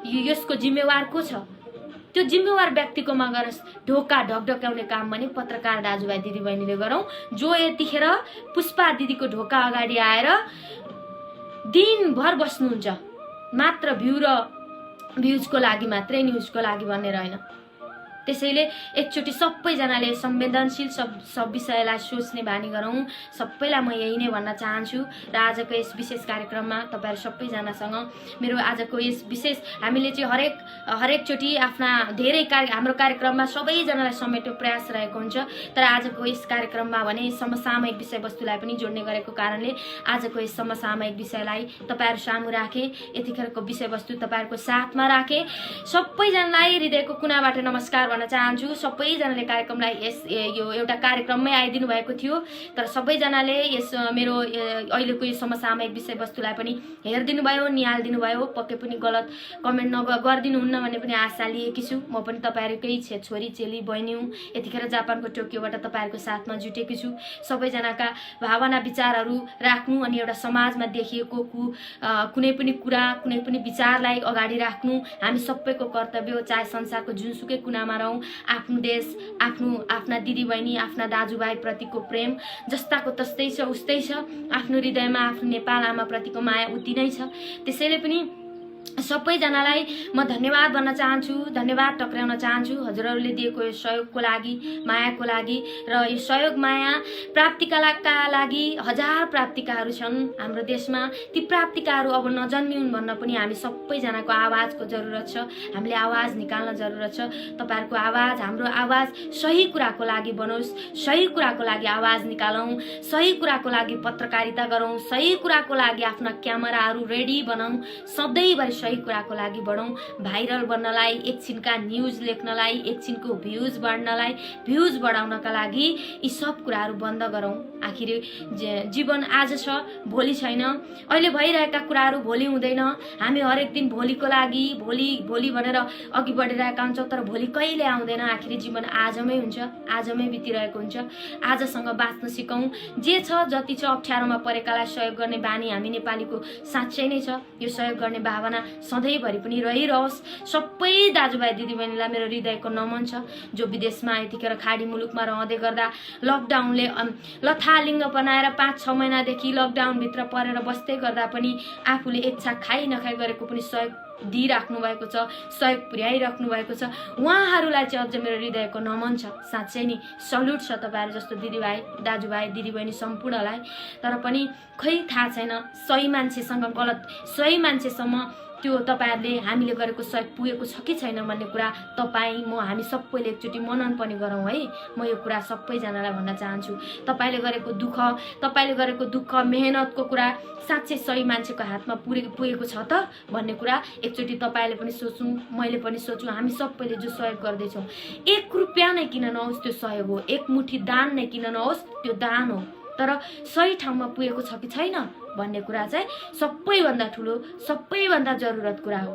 यसको जिम्मेवार को छ? त्यो जिम्मेवार व्यक्तिकोमा गरोस्। ढोका ढकढक्याउने काम भने पत्रकार दाजुभाइ दिदीबहिनीले गरौँ, जो यतिखेर पुष्पा दिदीको ढोका अगाडि आएर दिनभर बस्नुहुन्छ, मात्र भ्युजको लागि मात्रै, न्युजको लागि भनेर होइन। त्यसैले एकचोटि सबैजनाले संवेदनशील सब विषयलाई सोच्ने बानी गरौँ। सबैलाई म यही नै भन्न चाहन्छु। र आजको यस विशेष कार्यक्रममा तपाईँहरू सबैजनासँग मेरो आजको यस विशेष हामीले चाहिँ हरेकचोटि आफ्ना धेरै हाम्रो कार्यक्रममा सबैजनालाई समेट्ने प्रयास रहेको हुन्छ, तर आजको यस कार्यक्रममा भने समसामयिक विषयवस्तुलाई पनि जोड्ने गरेको कारणले आजको यस समसामयिक विषयलाई तपाईँहरू सामु राखेँ, यतिखेरको विषयवस्तु तपाईँहरूको साथमा राखेँ। सबैजनालाई हृदयको कुनाबाट नमस्कार भन्न चाहन्छु। सबैजनाले कार्यक्रमलाई यो एउटा कार्यक्रममै आइदिनु भएको थियो, तर सबैजनाले यस मेरो अहिलेको यो समसामयिक विषयवस्तुलाई पनि हेरिदिनु भयो, निहालिदिनु भयो। पक्कै पनि गलत कमेन्ट गरिदिनुहुन्न भन्ने पनि आशा लिएकी छु। म पनि तपाईँहरूकै छोरी चेली बहिनी हुँ। यतिखेर जापानको टोकियोबाट तपाईँहरूको साथमा जुटेकी छु। सबैजनाका भावना विचारहरू राख्नु अनि एउटा समाजमा देखिएको कुनै पनि कुरा, कुनै पनि विचारलाई अगाडि राख्नु हामी सबैको कर्तव्य हो। चाहे संसारको जुनसुकै कुनामा रहौँ, आफ्नो देश, आफ्ना दिदीबहिनी, आफ्ना दाजुभाइ प्रतिको प्रेम जस्ताको तस्तै छ, उस्तै छ। आफ्नो हृदयमा आफ्नो नेपाल आमा प्रतिको माया उति नै छ। त्यसैले पनि सबैजनालाई म धन्यवाद भन्न चाहन्छु, धन्यवाद टक्राउन चाहन्छु हजुरहरूले दिएको यो सहयोगको लागि, मायाको लागि। र यो सहयोग माया प्राप्तिका लागि हजार प्राप्तिकाहरू छन् हाम्रो देशमा। ती प्राप्तिकाहरू अब नजन्मिउन् भन्न पनि हामी सबैजनाको आवाजको जरुरत छ। हामीले आवाज निकाल्न जरुरत छ। तपाईहरुको आवाज, हाम्रो आवाज सही कुराको लागि बनोस्, सही कुराको लागि आवाज निकालौं, सही कुराको लागि पत्रकारिता गरौं, सही कुराको लागि आफ्ना क्यामेराहरू रेडी बनाऊ, सधैँभरि सही कुराको लागि बढौं। भाइरल बन्नलाई, एकछिनका न्यूज लेख्नलाई, एकछिनको भ्यूज बढ्नलाई, भ्यूज बढाउनका लागि यी सब कुराहरू बन्द गरौं। आखिर जीवन आज छ, भोलि छैन। अहिले भइरहेका कुराहरू भोलि हुँदैन। हामी हरेक दिन भोलिको लागि भोलि भनेर अघि बढिरहेका हुन्छौं, तर भोलि कहिले आउँदैन। आखिर जीवन आजमै हुन्छ, आजमै बितिरहेको हुन्छ। आजसँग बाँच्न सिकौं। जे छ जति छ अप्ठ्यारोमा परेकालाई सहयोग गर्ने बानी हामी नेपालीको साँच्चै नै छ। यो सहयोग गर्ने भावना सधैँभरि पनि रहिरहोस्। सबै दाजुभाइ दिदीबहिनीलाई मेरो हृदयको नमन छ, जो विदेशमा यतिखेर खाडी मुलुकमा रहँदै गर्दा लकडाउनले लथालिङ्ग बनाएर 5-6 महिनादेखि लकडाउनभित्र परेर बस्दै गर्दा पनि आफूले इच्छा खाइ नखाइ गरेको पनि सहयोग दिइराख्नु भएको छ, सहयोग पुर्याइराख्नु भएको छ। उहाँहरूलाई चाहिँ अझ मेरो हृदयको नमन छ। साँच्चै नि सल्युट छ तपाईहरु जस्तो दिदीभाइ, दाजुभाइ, दिदीबहिनी सम्पूर्णलाई। तर पनि खै थाहा छैन सही मान्छेसँग गलत, सही मान्छेसम्म त्यो तपाईहरुले हामीले गरेको सहयोग पुगेको छ कि छैन भन्ने कुरा तपाई म हामी सबैले एकचोटी मनन पनि गरौँ है। म यो कुरा सबैजनालाई भन्न चाहन्छु। तपाईले गरेको दुःख मेहनतको कुरा साँच्चै सही मान्छेको हातमा पुगेको छ त भन्ने कुरा एकचोटी तपाईले पनि सोचौं, मैले पनि सोचौं। हामी सबैले जो सहयोग गर्दैछौँ, 1 रुपैयाँ नै किन नहोस् त्यो सहयोग हो, 1 मुठी दान नै किन नहोस् त्यो दान हो। तर सही ठाउँमा पुगेको छ कि छैन भन्ने कुरा चाहिँ सबैभन्दा ठुलो, सबैभन्दा जरुरत कुरा हो।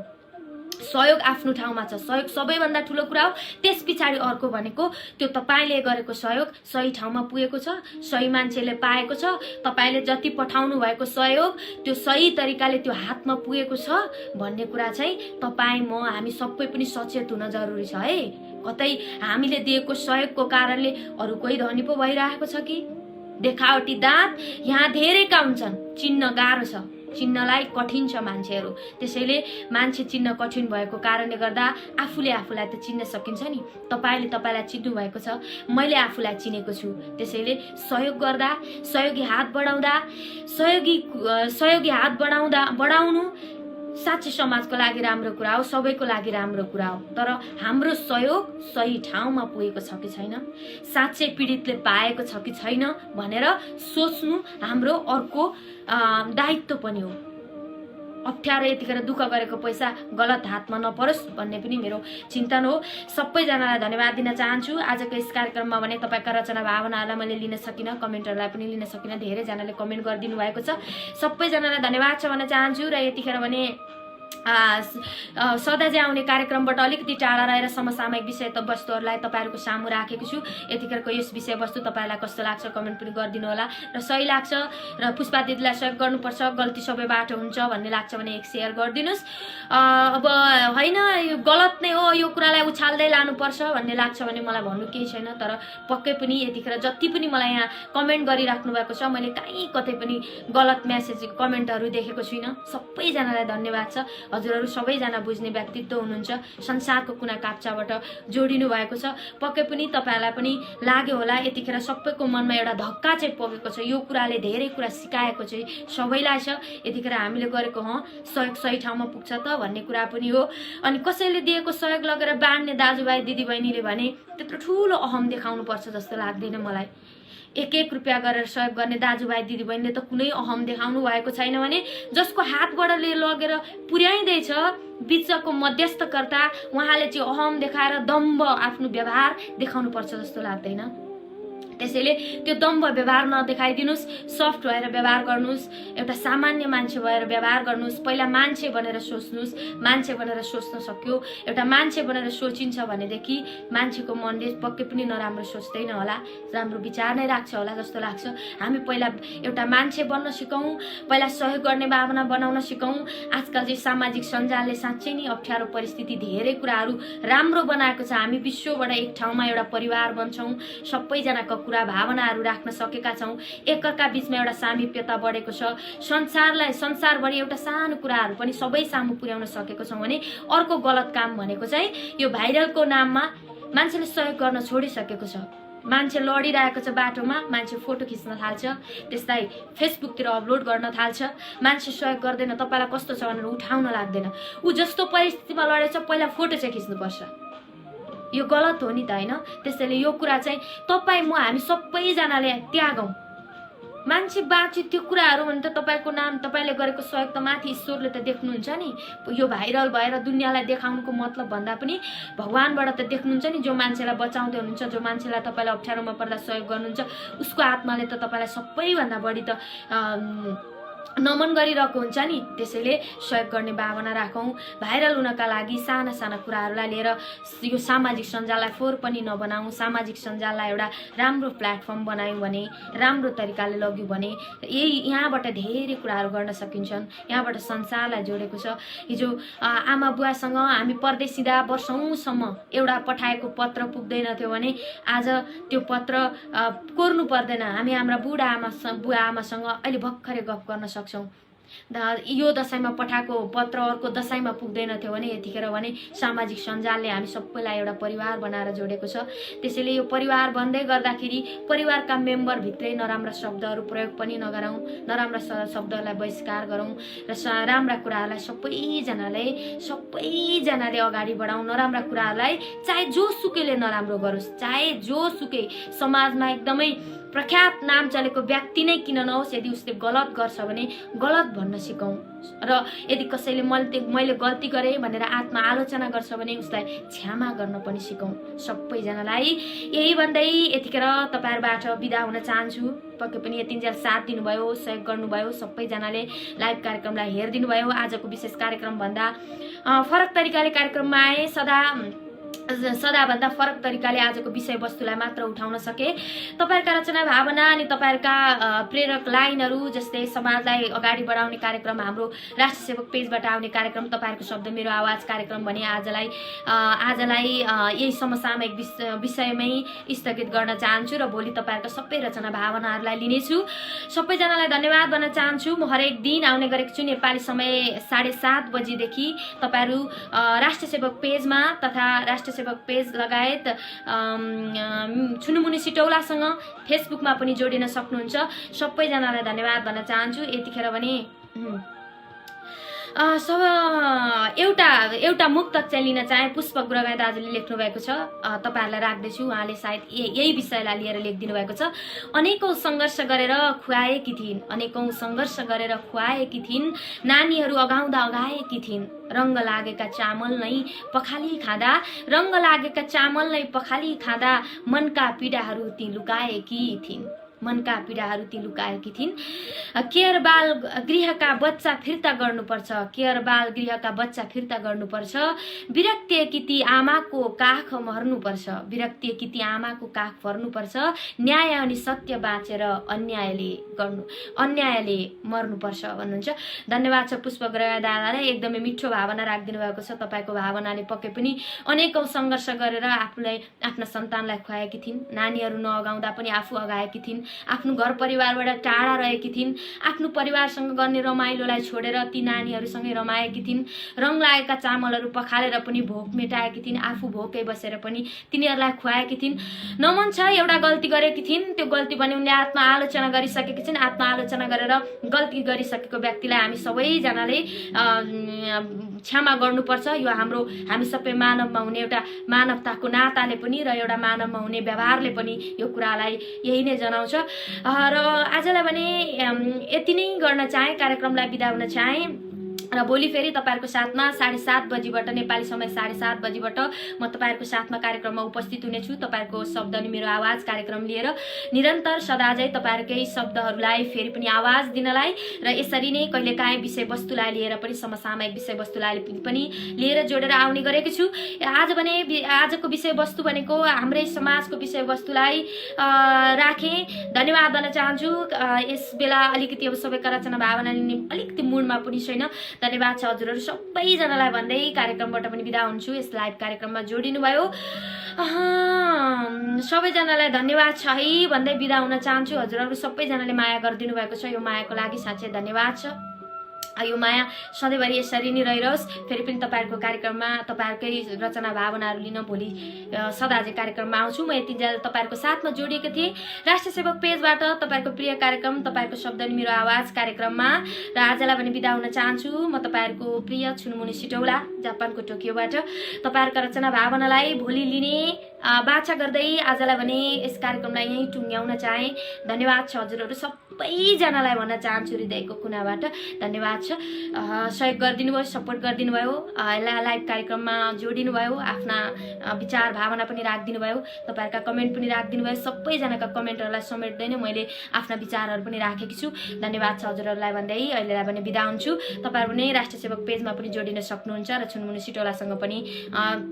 सहयोग आफ्नो ठाउँमा छ, सहयोग सबैभन्दा ठुलो कुरा हो। त्यसपछि अर्को भनेको त्यो तपाईले गरेको सहयोग सही ठाउँमा पुगेको छ, सही मान्छेले पाएको छ। तपाईले जति पठाउनु भएको सहयोग त्यो सही तरिकाले त्यो हातमा पुगेको छ भन्ने कुरा चाहिँ तपाई म हामी सबै पनि सचेत हुन जरुरी छ है। कतै हामीले दिएको सहयोगको कारणले अरु कोही धनी पो भइरहेको छ कि? देखावटी दाँत यहाँ धेरैका हुन्छन्, चिन्न गाह्रो छ, चिन्नलाई कठिन छ मान्छेहरू। त्यसैले मान्छे चिन्न कठिन भएको कारणले गर्दा आफूले आफूलाई त चिन्न सकिन्छ नि। तपाईले तपाईलाई चिन्नु भएको छ, मैले आफूलाई चिनेको छु। त्यसैले सहयोग गर्दा, सहयोगी हात बढाउनु साँच्चै समाजको लागि राम्रो कुरा हो, सबैको लागि राम्रो कुरा हो। तर हाम्रो सहयोग सही ठाउँमा पुगेको छ कि छैन, साँच्चै पीडितले पाएको छ कि छैन भनेर सोच्नु हाम्रो अर्को दायित्व पनि हो। अप्ठ्यारो यतिखेर दुःख गरेको पैसा गलत हातमा नपरोस् भन्ने पनि मेरो चिन्तन हो। सबैजनालाई धन्यवाद दिन चाहन्छु। आजको यस कार्यक्रममा भने तपाईका रचना भावनाहरूलाई मैले लिन सकिन, कमेन्टहरूलाई पनि लिन सकिन। धेरैजनाले कमेन्ट गरिदिनु भएको छ, सबैजनालाई धन्यवाद छ भन्न चाहन्छु। र यतिखेर भने सदा चाहिँ आउने कार्यक्रमबाट अलिकति टाढा रहेर समसामयिक विषय वस्तुहरूलाई तपाईहरुको सामु राखेको छु। यतिखेरको यस विषयवस्तु तपाईलाई कस्तो लाग्छ कमेन्ट पनि गरिदिनु होला। र सही लाग्छ र पुष्पा दिदीलाई सहयोग गर्नुपर्छ, गल्ती सबैबाट हुन्छ भन्ने लाग्छ भने एक शेयर गरिदिनुस्। अब हैन यो गलत नै हो, यो कुरालाई उछाल्दै लानुपर्छ भन्ने लाग्छ भने मलाई भन्नु केही छैन। तर पक्कै पनि यतिखेर जति पनि मलाई यहाँ कमेन्ट गरिराख्नु भएको छ, मैले कहीँ कतै पनि गलत मेसेज कमेन्टहरू देखेको छुइनँ। सबैजनालाई धन्यवाद छ। हजुरहरू सबैजना बुझ्ने व्यक्तित्व हुनुहुन्छ, संसारको कुना काप्चाबाट जोडिनु भएको छ। पक्कै पनि तपाईहरुलाई पनि लाग्यो होला यतिखेर सबैको मनमा एउटा धक्का चाहिँ पगेको छ। यो कुराले धेरै कुरा सिकाएको चाहिँ सबैलाई छ। यतिखेर हामीले गरेको सहयोग सही ठाउँमा पुग्छ त भन्ने कुरा पनि हो। अनि कसैले दिएको सहयोग लगेर बाँड्ने दाजुभाइ दिदीबहिनीले भने त्यत्रो ठुलो अहम देखाउनु पर्छ जस्तो लाग्दैन मलाई। 1-1 रुपैयाँ गरेर सहयोग गर्ने दाजुभाइ दिदीबहिनीले त कुनै अहम देखाउनु भएको छैन भने जसको हातबाट लगेर पुर्याइँदैछ बीचको मध्यस्थकर्ता, उहाँले चाहिँ अहम देखाएर दम्भ आफ्नो व्यवहार देखाउनु पर्छ जस्तो लाग्दैन। त्यसैले त्यो दम्भ व्यवहार नदेखाइदिनुस्, सफ्ट भएर व्यवहार गर्नुस्, एउटा सामान्य मान्छे भएर व्यवहार गर्नुस्। पहिला मान्छे बनेर सोच्नुस्, मान्छे बनेर सोच्न सक्यो, एउटा मान्छे बनेर सोचिन्छ भनेदेखि मान्छेको मनले पक्कै पनि नराम्रो सोच्दैन होला, राम्रो विचार नै राख्छ होला जस्तो लाग्छ। हामी पहिला एउटा मान्छे बन्न सिकौं, पहिला सहयोग गर्ने भावना बनाउन सिकौं। आजकल चाहिँ सामाजिक सञ्जालले साँच्चै नै अप्ठ्यारो परिस्थिति धेरै कुराहरू राम्रो बनाएको छ। हामी विश्वबाट एक ठाउँमा एउटा परिवार बन्छौं, सबैजनाको कुरा भावनाहरू राख्न सकेका छौँ, एकअर्का बिचमा एउटा सामिप्यता बढेको छ, संसारभरि एउटा सानो कुराहरू पनि सबै सामु पुर्याउन सकेको छौँ भने अर्को गलत काम भनेको चाहिँ यो भाइरलको नाममा मान्छेले सहयोग गर्न छोडिसकेको छ। मान्छे लडिरहेको छ बाटोमा, मान्छे फोटो खिच्न थाल्छ, त्यसलाई फेसबुकतिर अपलोड गर्न थाल्छ, मान्छे सहयोग गर्दैन, तपाईँलाई कस्तो छ भनेर उठाउन लाग्दैन। ऊ जस्तो परिस्थितिमा लडेछ पहिला फोटो चाहिँ खिच्नुपर्छ, यो गलत हो नि त होइन। त्यसैले यो कुरा चाहिँ तपाईँ म हामी सबैजनाले त्यागौँ। मान्छे बाँच्यो त्यो कुराहरू भने त तपाईँको नाम, तपाईँले गरेको सहयोग त माथि ईश्वरले त देख्नुहुन्छ नि। यो भाइरल भएर दुनियाँलाई देखाउनुको मतलब भन्दा पनि भगवानबाट त देख्नुहुन्छ नि। जो मान्छेलाई बचाउँदै हुनुहुन्छ, जो मान्छेलाई तपाईँले अप्ठ्यारोमा पर्दा सहयोग गर्नुहुन्छ, उसको आत्माले त तपाईँलाई सबैभन्दा बढी त नमन गरिरहेको हुन्छ नि। त्यसैले सहयोग गर्ने भावना राखौँ। भाइरल हुनका लागि साना साना कुराहरूलाई लिएर यो सामाजिक सञ्जाललाई फोहोर पनि नबनाऊँ। सामाजिक सञ्जाललाई एउटा राम्रो प्लेटफर्म बनायौँ भने, राम्रो तरिकाले लग्यौँ भने यहाँबाट धेरै कुराहरू गर्न सकिन्छन्। यहाँबाट संसारलाई जोडेको छ। हिजो आमा बुवासँग हामी परदेशिँदा वर्षौँसम्म एउटा पठाएको पत्र पुग्दैन थियो भने आज त्यो पत्र कोर्नु पर्दैन। हामी हाम्रा बुवा आमासँग अहिले भर्खरै गफ गर्न सक्छौँ। यो दशैंमा पठाएको पत्र अर्को दशैंमा पुग्दैन थियो भने यतिखेर भने सामाजिक सञ्जालले हामी सबैलाई एउटा परिवार बनाएर जोडेको छ। त्यसैले यो परिवार बन्दै गर्दाखेरि परिवारका मेम्बर भित्रै नराम्रा शब्दहरू प्रयोग पनि नगरौँ, नराम्रा शब्दहरूलाई बहिष्कार गरौँ र राम्रा कुराहरूलाई सबैजनाले अगाडि बढाउँ। नराम्रा कुराहरूलाई चाहे जोसुकैले नराम्रो गरोस्, चाहे जोसुकै समाजमा एकदमै प्रख्यात नाम चलेको व्यक्ति नै किन नहोस्, यदि उसले गलत गर्छ भने गलत भन्न सिकौँ। र यदि कसैले मैले गल्ती गरेँ भनेर आत्मा आलोचना गर्छ भने उसलाई क्षमा गर्न पनि सिकौँ। सबैजनालाई यही भन्दै यतिखेर तपाईँहरूबाट बिदा हुन चाहन्छु। पक्कै पनि यतिन्जेल साथ दिनुभयो, सहयोग गर्नुभयो, सबैजनाले लाइभ कार्यक्रमलाई हेरिदिनु भयो। आजको विशेष कार्यक्रम भन्दा फरक तरिकाले कार्यक्रममा आए, सदाभन्दा फरक तरिकाले आजको विषयवस्तुलाई मात्र उठाउन सके। तपाईँहरूका रचना भावना अनि तपाईँहरूका प्रेरक लाइनहरू, जस्तै समाजलाई अगाडि बढाउने कार्यक्रम, हाम्रो राष्ट्र सेवक पेजबाट आउने कार्यक्रम, तपाईँहरूको शब्द मेरो आवाज कार्यक्रम भने आजलाई यही समसामयिक विषयमै स्थगित गर्न चाहन्छु र भोलि तपाईँहरूका सबै रचना भावनाहरूलाई लिनेछु। सबैजनालाई धन्यवाद भन्न चाहन्छु। म हरेक दिन आउने गरेको छु नेपाली समय 7:30 बजीदेखि। तपाईँहरू राष्ट्र सेवक पेजमा तथा राष्ट्र सेवक पेज लगायत छुनुमुनि सिटौलासँग फेसबुकमा पनि जोडिन सक्नुहुन्छ। सबैजनालाई धन्यवाद भन्न चाहन्छु। यतिखेर भने एउटा मुक्तक चाहिँ लिन चाहे। पुष्प गुरुङ दाजुले लेख्नु भएको छ, तपाईहरुलाई राख्दैछु। उहाँले सायद यही विषयलाई लिएर लेखिदिनु भएको छ। अनेकौं सङ्घर्ष गरेर खुवाएकी थिइन्, नानीहरू अगाउँदा अगाएकी थिइन्। रङ्ग लागेका चामल नै पखाली खाँदा मनका पीडाहरू ती लुकाएकी थिइन्। केयर बाल गृहका बच्चा फिर्ता गर्नुपर्छ। विरक्ति ती आमाको काख भर्नुपर्छ। न्याय अनि सत्य बाँचेर अन्यायले मर्नुपर्छ भन्नुहुन्छ। धन्यवाद छ पुष्प गुरुङ दादालाई। एकदमै मिठो भावना राखिदिनु भएको छ। तपाईको भावनाले पक्कै पनि अनेकौं सङ्घर्ष गरेर आफ्ना सन्तानलाई खुवाएकी थिइन्। नानीहरू नअगाउँदा पनि आफू अगाएकी थिइन्। आफ्नो घर परिवारबाट टाढा रहेकी थिइन्। आफ्नो परिवारसँग गर्ने रमाइलोलाई छोडेर ती नानीहरूसँगै रमाएकी थिइन्। रङ लागेका चामलहरू पखालेर पनि भोक मेटाएकी थिइन्। आफू भोकै बसेर पनि तिनीहरूलाई खुवाएकी थिइन्। नमन छ, एउटा गल्ती गरेकी थिइन्। त्यो गल्ती पनि उनले आत्मआलोचना गरिसकेकी छिन्। आत्मआलोचना गरेर गल्ती गरिसकेको व्यक्तिलाई हामी सबैजनाले क्षमा गर्नुपर्छ। यो हामी सबै मानवमा हुने एउटा मानवताको नाताले पनि र एउटा मानवमा हुने व्यवहारले पनि यो कुरालाई यही नै जनाउँछ। र आजलाई भने यति नै गर्न चाहे, कार्यक्रमलाई बिदा हुन चाहे र भोलि फेरि तपाईहरुको साथमा 7:30 बजीबाट नेपाली समय 7:30 बजीबाट म तपाईहरुको साथमा कार्यक्रममा उपस्थित हुनेछु। तपाईहरुको शब्द अनि मेरो आवाज कार्यक्रम लिएर निरन्तर सदाझै तपाईहरुकै शब्दहरूलाई फेरि पनि आवाज दिनलाई र यसरी नै कहिलेकाहीँ विषयवस्तुलाई लिएर पनि समसामयिक विषयवस्तुलाई पनि लिएर जोडेर आउने गरेको छु। आजको विषयवस्तु भनेको हाम्रै समाजको विषयवस्तुलाई राखे। धन्यवाद भन्न चाहन्छु। यस बेला अलिकति अब सबैका रचना भावना लिने अलिकति मुडमा पनि छैन। धन्यवाद छ हजुरहरू सबैजनालाई भन्दै कार्यक्रमबाट पनि बिदा हुन्छु। यस लाइभ कार्यक्रममा जोडिनु भयो सबैजनालाई धन्यवाद छ है भन्दै बिदा हुन चाहन्छु। हजुरहरू सबैजनाले माया गरिदिनु भएको छ, यो मायाको लागि साँच्चै धन्यवाद छ। यो माया सधैँभरि यसरी नै रहिरहोस्। फेरि पनि तपाईँहरूको कार्यक्रममा तपाईँहरूकै रचना भावनाहरू लिन भोलि सदा चाहिँ कार्यक्रममा आउँछु। म यतिन्जेल तपाईँहरूको साथमा जोडिएको थिएँ राष्ट्रिय सेवक पेजबाट तपाईँहरूको प्रिय कार्यक्रम तपाईँहरूको शब्द नि मेरो आवाज कार्यक्रममा। र आजलाई पनि बिदा हुन चाहन्छु। म तपाईँहरूको प्रिय छुनमुनि सिटौला जापानको टोकियोबाट तपाईँहरूका रचना भावनालाई भोलि लिने बाचा गर्दै आजलाई भने यस कार्यक्रमलाई यहीँ टुङ्ग्याउन चाहे। धन्यवाद छ हजुरहरू सबैजनालाई भन्न चाहन्छु हृदयको कुनाबाट धन्यवाद छ। सहयोग गरिदिनु भयो, सपोर्ट गरिदिनु भयो, लाइभ कार्यक्रममा जोडिनु भयो, आफ्ना विचार भावना पनि राखिदिनु भयो, तपाईँहरूका कमेन्ट पनि राखिदिनु भयो। सबैजनाका कमेन्टहरूलाई समेट्दै नै मैले आफ्ना विचारहरू पनि राखेकी छु। धन्यवाद छ हजुरहरूलाई भन्दै अहिलेलाई भने बिदा हुन्छु। तपाईँहरू पनि राष्ट्रिय सेवक पेजमा पनि जोडिन सक्नुहुन्छ र छुनमुनि सिटौलासँग पनि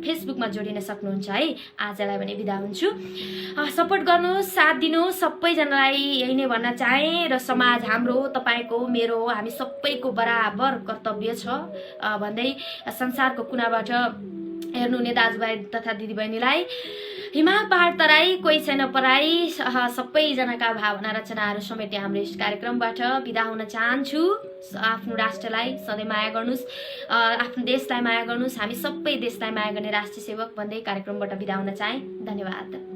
फेसबुकमा जोडिन सक्नुहुन्छ है। आजलाई भने बिदा हुन्छु। सपोर्ट गर्नुहोस्, साथ दिनुहोस् सबैजनालाई यही नै भन्न चाहे। र समाज हाम्रो तपाईँको मेरो हामी सबैको बराबर कर्तव्य छ भन्दै संसारको कुनाबाट हेर्नुहुने दाजुभाइ तथा दिदीबहिनीलाई हिमाल पहाड तराई कोही छैन पराई सबैजनाका भावना रचनाहरू समेटे हाम्रो यस कार्यक्रमबाट बिदा हुन चाहन्छु। आफ्नो राष्ट्रलाई सधैँ माया गर्नुहोस्, आफ्नो देशलाई माया गर्नुहोस्। हामी सबै देशलाई माया गर्ने राष्ट्रिय सेवक भन्दै कार्यक्रमबाट बिदा हुन चाहे। धन्यवाद।